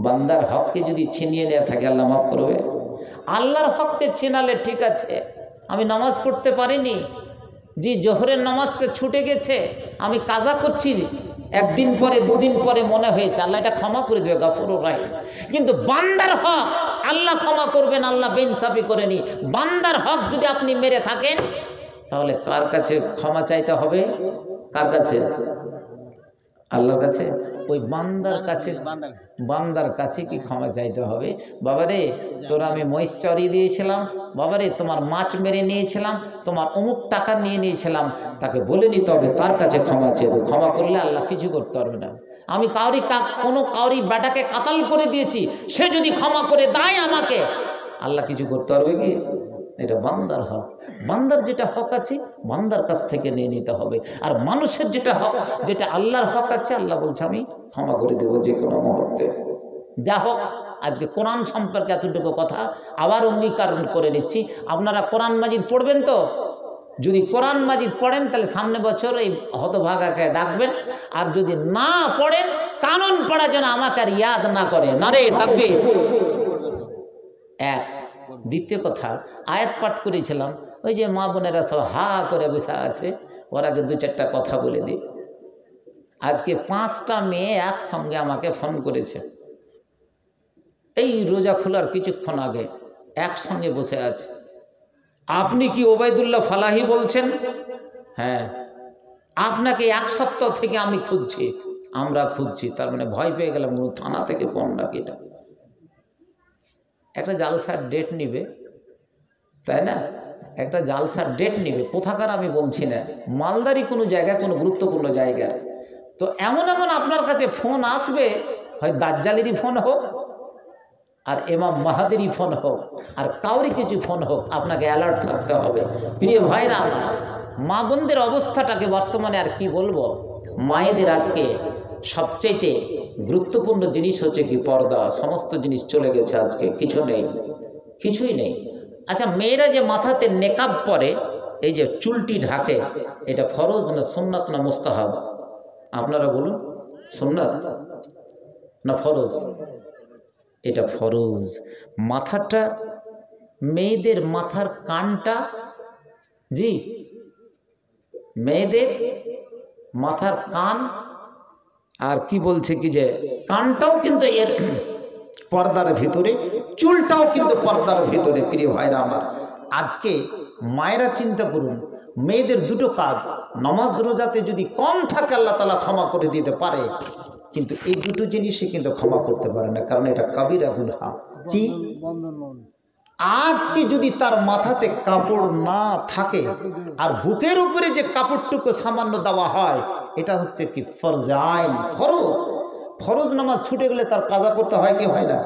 বান্দার হককে যদি ছিনিয়ে নেওয়া থাকে আল্লাহ মাফ করবে? আল্লাহর হককে ছিনালে ঠিক আছে, আমি নামাজ পড়তে পারিনি, জি জোহরের নামাজটা ছুটে গেছে, আমি কাজা করছি, একদিন পরে দুদিন পরে মনে হয়েছে, আল্লাহ এটা ক্ষমা করে দেবে, গফুরুর রহিম। কিন্তু বান্দার হক আল্লাহ ক্ষমা করবেন, আল্লাহ বেইনসাফি করেনি। বান্দার হক যদি আপনি মেরে থাকেন, তাহলে কার কাছে ক্ষমা চাইতে হবে? কার কাছে? আল্লাহর কাছে। ওই বান্দার কাছে কি ক্ষমা চাইতে হবে? বাবারে তোরা আমি মহিষ চড়িয়ে দিয়েছিলাম, বাবারে তোমার মাছ মেরে নিয়েছিলাম, তোমার অমুক টাকা নিয়ে নিয়েছিলাম, তাকে বলে নিতে হবে তার কাছে ক্ষমা চেয়ে। ক্ষমা করলে আল্লাহ কিছু করতে পারবে না। আমি কোনো কাউরি বেটাকে কাতাল করে দিয়েছি, সে যদি ক্ষমা করে দেয় আমাকে, আল্লাহ কিছু করতে পারবে কি? এটা বান্দার হক। বান্দার যেটা হক আছে বান্দার কাছ থেকে নিয়ে নিতে হবে। আর মানুষের যেটা হক, যেটা আল্লাহর হক আছে, আল্লাহ বলছে আমি ক্ষমা করে দেবো যে কোনো মুহূর্তে। যা হোক, আজকে কোরআন সম্পর্কে এতটুকু কথা আবার অঙ্গীকার করে নিচ্ছি। আপনারা কোরআন মাজিদ পড়বেন তো? যদি কোরআন মাজিদ পড়েন তাহলে সামনে বছর এই হতভাগাকে ডাকবেন। আর যদি না পড়েন, কানুন পড়া যেন আমাকে আর ইয়াদ না করে। নারে তাকবীর। এক। দ্বিতীয় কথা, আয়াত পাঠ করেছিলাম, ওই যে মা বোনেরা সব হা করে বসে আছে, ওরাকে 2-4টা কথা বলে দিই। আজকে 5টা মেয়ে একসঙ্গে আমাকে ফোন করেছে, এই রোজা খোলার কিছুক্ষণ আগে একসঙ্গে বসে আছে। আপনি কি ওবায়দুল্লাহ ফালাহি বলছেন? হ্যাঁ। আপনাকে 1 সপ্তাহ থেকে আমি খুঁজছি, আমরা খুঁজছি। তার মানে ভয় পেয়ে গেলাম, থানা থেকে ফোন নাকি এটা। একটা জালসার ডেট নিবে, তাই না? একটা জালসার ডেট নেবে, কোথাকার আমি বলছি না, মালদারি কোনো জায়গায়, কোনো গুরুত্বপূর্ণ জায়গায়। তো এমন এমন আপনার কাছে ফোন আসবে, হয় দাজ্জালেরই ফোন হোক, আর ইমাম মাহাদিরই ফোন হোক, আর কাউরি কিছু ফোন হোক, আপনাকে অ্যালার্ট থাকতে হবে। প্রিয় ভাইরা আমার, মা বোনদের অবস্থাটাকে বর্তমানে আর কি বলবো, মায়েদের আজকে সবচেয়ে গুরুত্বপূর্ণ জিনিস হচ্ছে কি পর্দা। সমস্ত জিনিস চলে গেছে, আজকে কিছু নেই, কিছুই নেই। আচ্ছা, মেয়েরা যে মাথাতে নেকাব পরে, এই যে চুলটি ঢাকে, এটা ফরজ না সুন্নাত না মুস্তাহাব? আপনারা বলুন, সুন্নাত না ফরজ? এটা ফরজ। মাথাটা, মেয়েদের মাথার কানটা, জি মেয়েদের মাথার কান, আর কি বলছে কি যে কানটাও কিন্তু এর পর্দার ভিতরে, চুলটাও কিন্তু পর্দার ভিতরে। প্রিয় ভাইরা আমার, আজকে মায়েরা চিন্তা করুন, মেয়েদের দুটো কাজ, নামাজ রোজাতে যদি কম থাকে আল্লাহ তাআলা ক্ষমা করে দিতে পারে, কিন্তু এই দুটো জিনিসই কিন্তু ক্ষমা করতে পারে না, কারণ এটা কাবিরা গুনাহ। কি? আজকে যদি তার মাথাতে কাপড় না থাকে আর বুকের উপরে যে কাপড়টুকু সামান্য দেওয়া হয়, এটা হচ্ছে কি ফরজ আইন, ফরজ। ফরজ নামাজ ছুটে গেলে তার কাজা করতে হয় কি হয় না?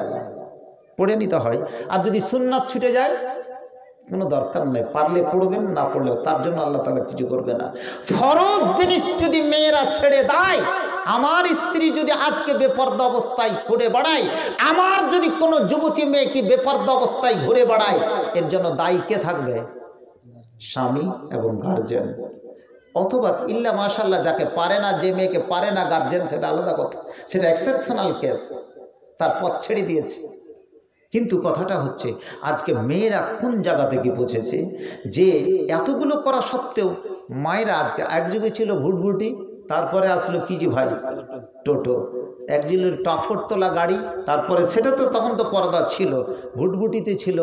পড়ে নিতে হয়। আর যদি সুন্নাত ছুটে যায়, কোনো দরকার নেই, পারলে পড়বেন, না পড়লেও তার জন্য আল্লাহ তাআলা কিছু করবে না। ফরজ জিনিস যদি মেয়েরা ছেড়ে দেয়, আমার স্ত্রী যদি আজকে বেপর্দা অবস্থায় ঘুরে বেড়ায়, আমার যদি কোনো যুবতী মেয়ে কি বেপর্দা অবস্থায় ঘুরে বেড়ায়, এর জন্য দায়ী কে থাকবে? স্বামী এবং গার্জেন। অথবা ইল্লা মাশাআল্লাহ, যাকে পারে না, যে মেয়েকে পারে না গার্জেন, সেটা আলাদা কথা, সেটা এক্সেপশনাল কেস, তার পথ ছেড়ে দিয়েছে। কিন্তু কথাটা হচ্ছে, আজকে মেয়েরা কোন জায়গা থেকে পৌঁছেছে যে এতগুলো করা সত্ত্বেও মায়েরা, আজকে এক যুগে ছিল ভুটভুটি, তারপরে আসলো কি যে ভাই টোটো, এক যুগের টাফর তোলা গাড়ি, তারপরে সেটা তো তখন তো পর্দা ছিল, ভুটভুটিতে ছিল,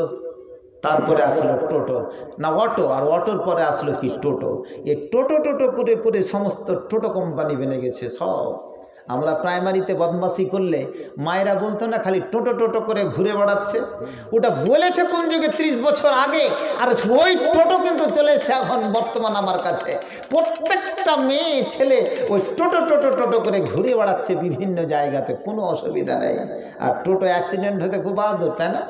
তারপরে আসলো টোটো না অটো, আর অটোর পরে আসলো কি টোটো। এই টোটো টোটো করে করে সমস্ত টোটো কোম্পানি বেনে গেছে সব। আমরা প্রাইমারিতে বদমাশি করলে মায়েরা বলতো না, খালি টোটো টোটো করে ঘুরে বেড়াচ্ছে। ওটা বলেছে কোন যুগে, 30 বছর আগে, আর ওই টোটো কিন্তু চলে এসে এখন বর্তমান আমার কাছে। প্রত্যেকটা মেয়ে ছেলে ওই টোটো টোটো টোটো করে ঘুরে বেড়াচ্ছে বিভিন্ন জায়গাতে, কোনো অসুবিধা নেই। আর টোটো অ্যাক্সিডেন্ট হতে খুব বাহাদুর, তাই না?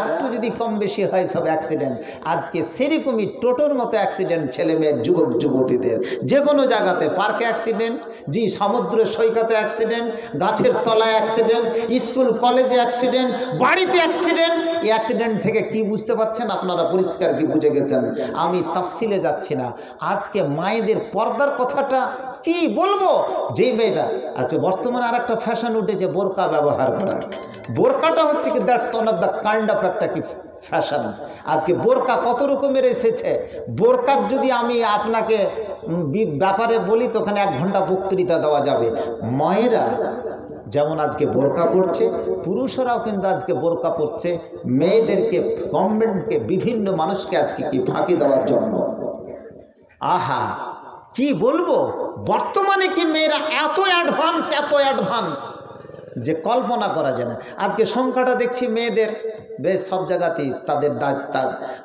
একটু যদি কম বেশি হয় সব অ্যাক্সিডেন্ট। আজকে সেরকমই টোটোর মতো অ্যাক্সিডেন্ট ছেলে মেয়ের, যুবক যুবতীদের, যে কোনো জায়গাতে, পার্কে অ্যাক্সিডেন্ট, জি সমুদ্র সৈকতে অ্যাক্সিডেন্ট, গাছের তলায় অ্যাক্সিডেন্ট, স্কুল কলেজে অ্যাক্সিডেন্ট, বাড়িতে অ্যাক্সিডেন্ট। এই অ্যাক্সিডেন্ট থেকে কি বুঝতে পারছেন আপনারা? পরিষ্কার কি বুঝে গেছেন? আমি তাফসিলে যাচ্ছি না। আজকে মায়েদের পর্দার কথাটা কি বলবো, যেই মেয়েটা আজকে বর্তমানে আর একটা ফ্যাশন উঠেছে বোরকা ব্যবহার করা। বোরকাটা হচ্ছে কি that's one of the kind of একটা কি ফ্যাশন। আজকে বোরকা কত রকমের এসেছে। বোরকার যদি আমি আপনাকে ব্যাপারে বলি তো ওখানে 1 ঘন্টা বক্তৃতা দেওয়া যাবে। মায়েরা যেমন আজকে বোরকা পড়ছে, পুরুষরাও কিন্তু আজকে বোরকা পড়ছে, মেয়েদেরকে, গভর্নমেন্টকে, বিভিন্ন মানুষকে আজকে কি ফাঁকি দেওয়ার জন্য। আহা, কি বলবো, বর্তমানে কি মেয়েরা এত অ্যাডভান্স, এত অ্যাডভান্স যে কল্পনা করা যায় না। আজকে সংখ্যাটা দেখছি মেয়েদের বেশ সব জায়গাতেই তাদের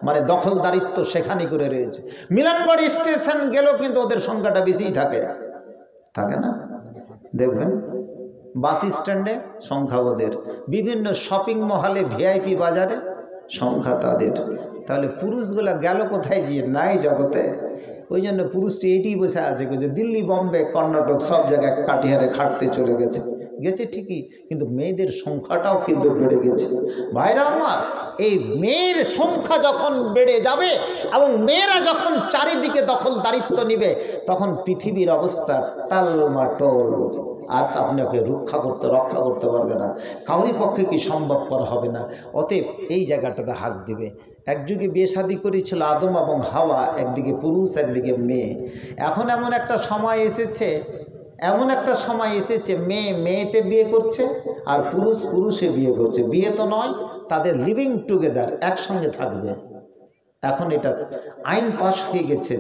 মানে দখলদারিত্ব সেখানে করে রয়েছে। মিলনগড় স্টেশন গেলেও কিন্তু ওদের সংখ্যাটা বেশিই থাকে, থাকে না? দেখবেন বাস স্ট্যান্ডে সংখ্যা ওদের, বিভিন্ন শপিং মহলে, ভিআইপি বাজারে সংখ্যা তাদের। তাহলে পুরুষগুলা গেল কোথায়? গিয়ে নাই জগতে। ওই জন্য পুরুষটি এটি বসে আছে যে দিল্লি, বম্বে, কর্ণাটক সব জায়গায় কাটিহারে খাটতে চলে গেছে ঠিকই, কিন্তু মেয়েদের সংখ্যাটাও কিন্তু বেড়ে গেছে। ভাইরা আমার, এই মেয়ের সংখ্যা যখন বেড়ে যাবে এবং মেয়েরা যখন চারিদিকে দখলদারিত্ব নিবে, তখন পৃথিবীর অবস্থা টালমাটল। আর আপনাকে রক্ষা করতে পারবে না, কাউরি পক্ষে কি সম্ভবপর হবে না। অতএব এই জায়গাটাতে হাত দিবে। এক যুগে বিয়ে শাদী করেছিল আদম এবং হাওয়া, একদিকে পুরুষ একদিকে মেয়ে। এখন এমন একটা সময় এসেছে মেয়ে মেয়েতে বিয়ে করছে আর পুরুষ পুরুষে বিয়ে করছে। বিয়ে তো নয়, তাদের লিভিং টুগেদার, একসঙ্গে থাকবে। এখন এটা আইন পাস হয়ে গেছে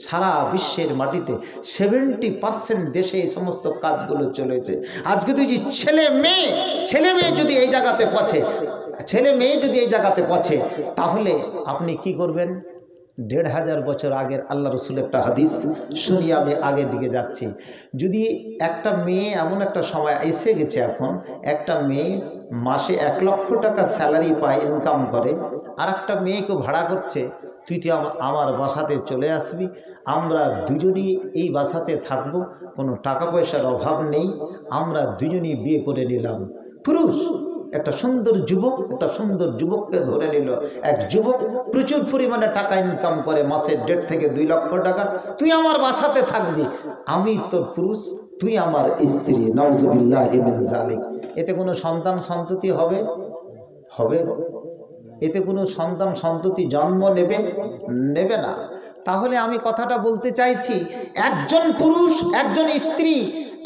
সারা বিশ্বের মাটিতে। 70% দেশে এই সমস্ত কাজগুলো চলেছে। আজকে তুই যে ছেলে মেয়ে যদি এই জায়গাতে পৌঁছে, তাহলে আপনি কি করবেন? 1500 বছর আগের আল্লাহ রসুল একটা হাদিস শুনিয়ে আমি আগের দিকে যাচ্ছি। যদি একটা মেয়ে এমন একটা সময় এসে গেছে, এখন একটা মেয়ে মাসে 1 লক্ষ টাকা স্যালারি পায়, ইনকাম করে, আর একটা মেয়েকে ভাড়া করছে, তুই তো আমার বাসাতে চলে আসবি, আমরা দুজনই এই বাসাতে থাকবো, কোনো টাকা পয়সার অভাব নেই, আমরা দুজনই বিয়ে করে নিলাম। পুরুষ একটা সুন্দর যুবক একটা সুন্দর যুবককে ধরে নিল। এক যুবক প্রচুর পরিমাণে টাকা ইনকাম করে, মাসে 1.5 থেকে 2 লক্ষ টাকা, তুই আমার বাসাতে থাকবি, আমি তোর পুরুষ, তুই আমার স্ত্রী। নাউজুবিল্লাহি মিন যালিক। এতে কোনো সন্তান সন্ততি হবে? এতে কোনো সন্তান সন্ততি জন্ম নেবে না। তাহলে আমি কথাটা বলতে চাইছি, একজন পুরুষ, একজন স্ত্রী,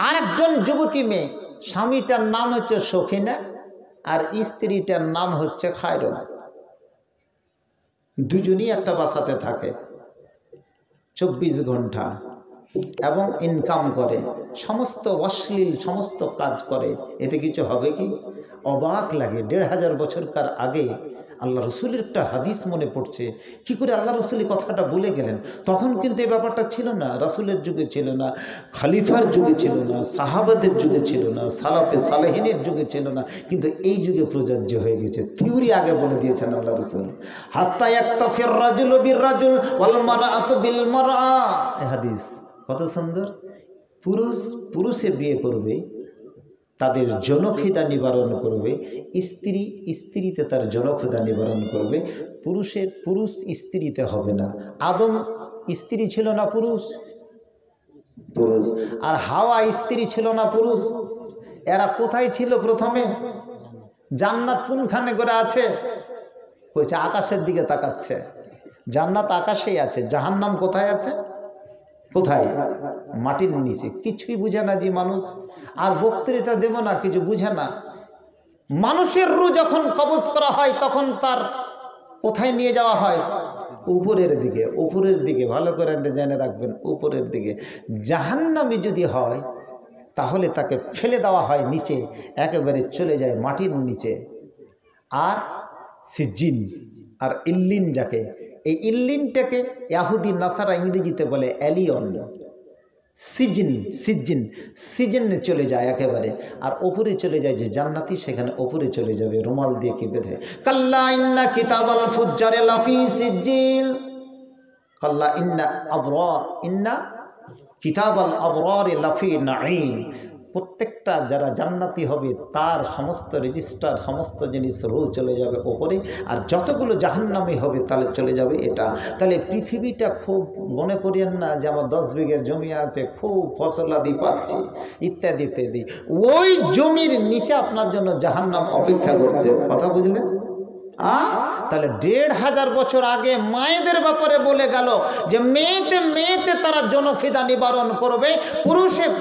আর একজন যুবতী মেয়ে, স্বামীটার নাম হচ্ছে সখিনা আর স্ত্রীটার নাম হচ্ছে খায়রুন, দুজনই একটা বাসাতে থাকে 24 ঘন্টা এবং ইনকাম করে, সমস্ত অশ্লীল সমস্ত কাজ করে। এতে কিছু হবে কি? অবাক লাগে। 1500 বছরকার আগে আল্লাহ রসুলের একটা হাদিস মনে পড়ছে। কি করে আল্লাহ রসুল কথাটা বলে গেলেন? তখন কিন্তু এই ব্যাপারটা ছিল না, রাসূলের যুগে ছিল না, খলিফার যুগে ছিল না, সাহাবাদের যুগে ছিল না, সালাফে সালেহিনের যুগে ছিল না, কিন্তু এই যুগে প্রযোজ্য হয়ে গেছে। থিওরি আগে বলে দিয়েছেন আল্লাহ রসুল, হাত্তা ইয়াক্তাফির রাজুলু বির রাজুল ওয়াল মারআতু বিল মারআ। এই হাদিস কত সুন্দর। পুরুষে বিয়ে করবে, তাদের জনক্ষুধা নিবারণ করবে, স্ত্রীতে তার জনক্ষুধা নিবারণ করবে। পুরুষ স্ত্রীতে হবে না। আদম স্ত্রী ছিল না পুরুষ, আর হাওয়া স্ত্রী ছিল না পুরুষ। এরা কোথায় ছিল প্রথমে? জান্নাত কোনখানে করে আছে? কইছে আকাশের দিকে তাকাচ্ছে। জান্নাত আকাশেই আছে, জাহান্নাম কোথায় আছে? কোথায়? মাটির নিচে। কিছুই বুঝে না যে মানুষ। আর বক্তৃতা দেব না, কিছু বুঝে না। মানুষের রূহ যখন কবজ করা হয় তখন তার কোথায় নিয়ে যাওয়া হয়? উপরের দিকে। ভালো করে জেনে রাখবেন, উপরের দিকে। জাহান্নামী যদি হয় তাহলে তাকে ফেলে দেওয়া হয় নিচে, একেবারে চলে যায় মাটির নিচে। আর সিজিন আর ইল্লিন, যাকে এই ইল্লিনটাকে ইয়াহুদি নাসারা ইংরেজিতে বলে অ্যালিয়ন। সিজিনে চলে যায় একেবারে, আর ওপরে চলে যায় যে জান্নাতি, সেখানে ওপরে চলে যাবে রুমাল দিয়ে কি বেঁধে। কাল্লা ইন্না কিতাবাল ফুজ্জারি লাফি সিজিল, কাল্লা ইন্না কিতাবাল আবরারি লাফি নাঈম। প্রত্যেকটা যারা জান্নাতি হবে তার সমস্ত রেজিস্টার, সমস্ত জিনিস রূহ চলে যাবে ওপরে, আর যতগুলো জাহান্নামী হবে তাহলে চলে যাবে এটা। তাহলে পৃথিবীটা খুব মনে করিয়েন না যে আমার 10 বিঘে জমি আছে, খুব ফসলাদি পাচ্ছি ইত্যাদি ইত্যাদি। ওই জমির নিচে আপনার জন্য জাহান্নাম অপেক্ষা করছে। কথা বুঝলেন? তাহলে 1500 বছর আগে মায়েদের ব্যাপারে বলে গেল যে মেয়েতে তারা জনক্ষুধা নিবারণ করবে,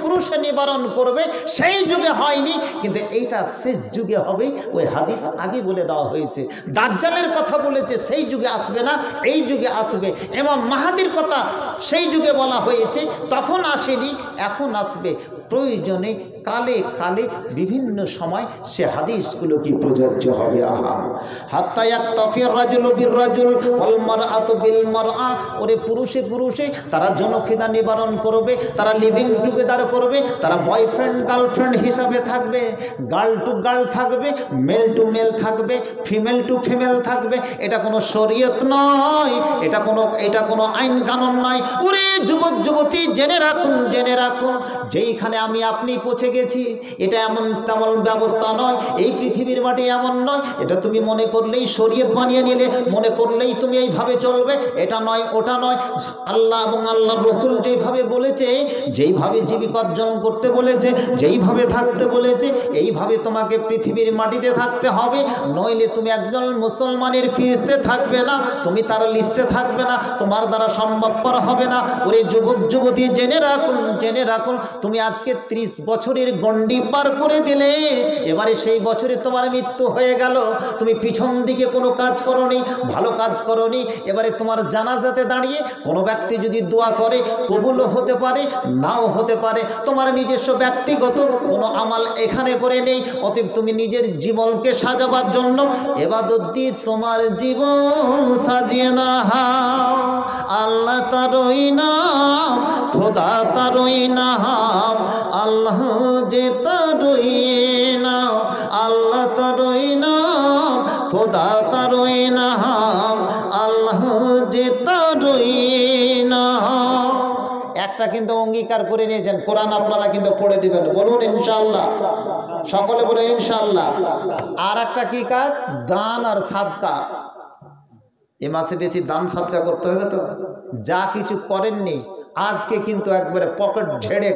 পুরুষে নিবারণ করবে। সেই যুগে হয়নি, কিন্তু এইটা শেষ যুগে হবে। ওই হাদিস আগে বলে দেওয়া হয়েছে। দাজ্জালের কথা বলেছে সেই যুগে আসবে না, এই যুগে আসবে। এবং মাহাদির কথা সেই যুগে বলা হয়েছে, তখন আসেনি, এখন আসবে। প্রয়োজনে কালে কালে বিভিন্ন সময় সে হাদিসগুলো কি প্রযোজ্য হবে। হাত্তা ইয়াক্তাফির রাজুলু বির রাজুল ওয়াল মারআতু বিল মারআ। ওরে পুরুষে তারা জনক্ষুধা নিবারণ করবে, তারা লিভিং টুগেদার করবে, তারা বয়ফ্রেন্ড গার্লফ্রেন্ড হিসাবে থাকবে, গার্ল টু গার্ল থাকবে, মেল টু মেল থাকবে, ফিমেল টু ফিমেল থাকবে। এটা কোনো শরীয়ত নয়, এটা কোনো আইন কানুন নয়। ওরে যুবক যুবতী, জেনে রাখুন, যেইখানে আমি আপনি পৌঁছে গেছি, এটা এমন তেমন ব্যবস্থা নয়। এই পৃথিবীর মাটি এমন নয়, এটা তুমি মনে করলেই শরীয়ত বানিয়ে নিলে, মনে করলেই তুমি এইভাবে চলবে, এটা নয় ওটা নয়। আল্লাহ এবং আল্লাহর রাসূল যেইভাবে বলেছে, যেইভাবে জীবিকা অর্জন করতে বলেছে, যেইভাবে থাকতে বলেছে, এইভাবে তোমাকে পৃথিবীর মাটিতে থাকতে হবে। নইলে তুমি একজন মুসলমানের ফিরিস্তে থাকবে না, তুমি তার লিস্টে থাকবে না, তোমার দ্বারা সম্ভবপর হবে না। ওরে যুবক যুবতী, জেনে রাখুন, তুমি আজকে আজকে 30 বছরের গণ্ডি পার করে দিলে, এবারে সেই বছরে তোমার মৃত্যু হয়ে গেল, তুমি পিছন দিকে কোনো কাজ করোনি, ভালো কাজ করোনি, এবারে তোমার জানাজাতে দাঁড়িয়ে কোনো ব্যক্তি যদি দোয়া করে কবুলও হতে পারে, নাও হতে পারে, তোমার নিজস্ব ব্যক্তিগত কোনো আমাল এখানে করে নেই। অতএব তুমি নিজের জীবনকে সাজাবার জন্য ইবাদত দিয়ে তোমার জীবন সাজিয়ে নাও। আল্লাহ তারই নাম, খোদা তারই নাম, আল্লাহ যে তারই নাম, আল্লাহ তারই নাম, খোদা তারই নাম, আল্লাহ যে তারই নাম। একটা কিন্তু অঙ্গীকার করে নিয়েছেন, কোরআন আপনারা কিন্তু পড়ে দিবেন, বলুন ইনশাআল্লাহ, সকলে বলুন ইনশাআল্লাহ। আর একটা কি কাজ? দান আর সাদকা। এ মাসে বেশি দান সাদকা করতে হবে তো। যা কিছু করেননি আজকে কিন্তু একবারে পকেট ঝেড়ে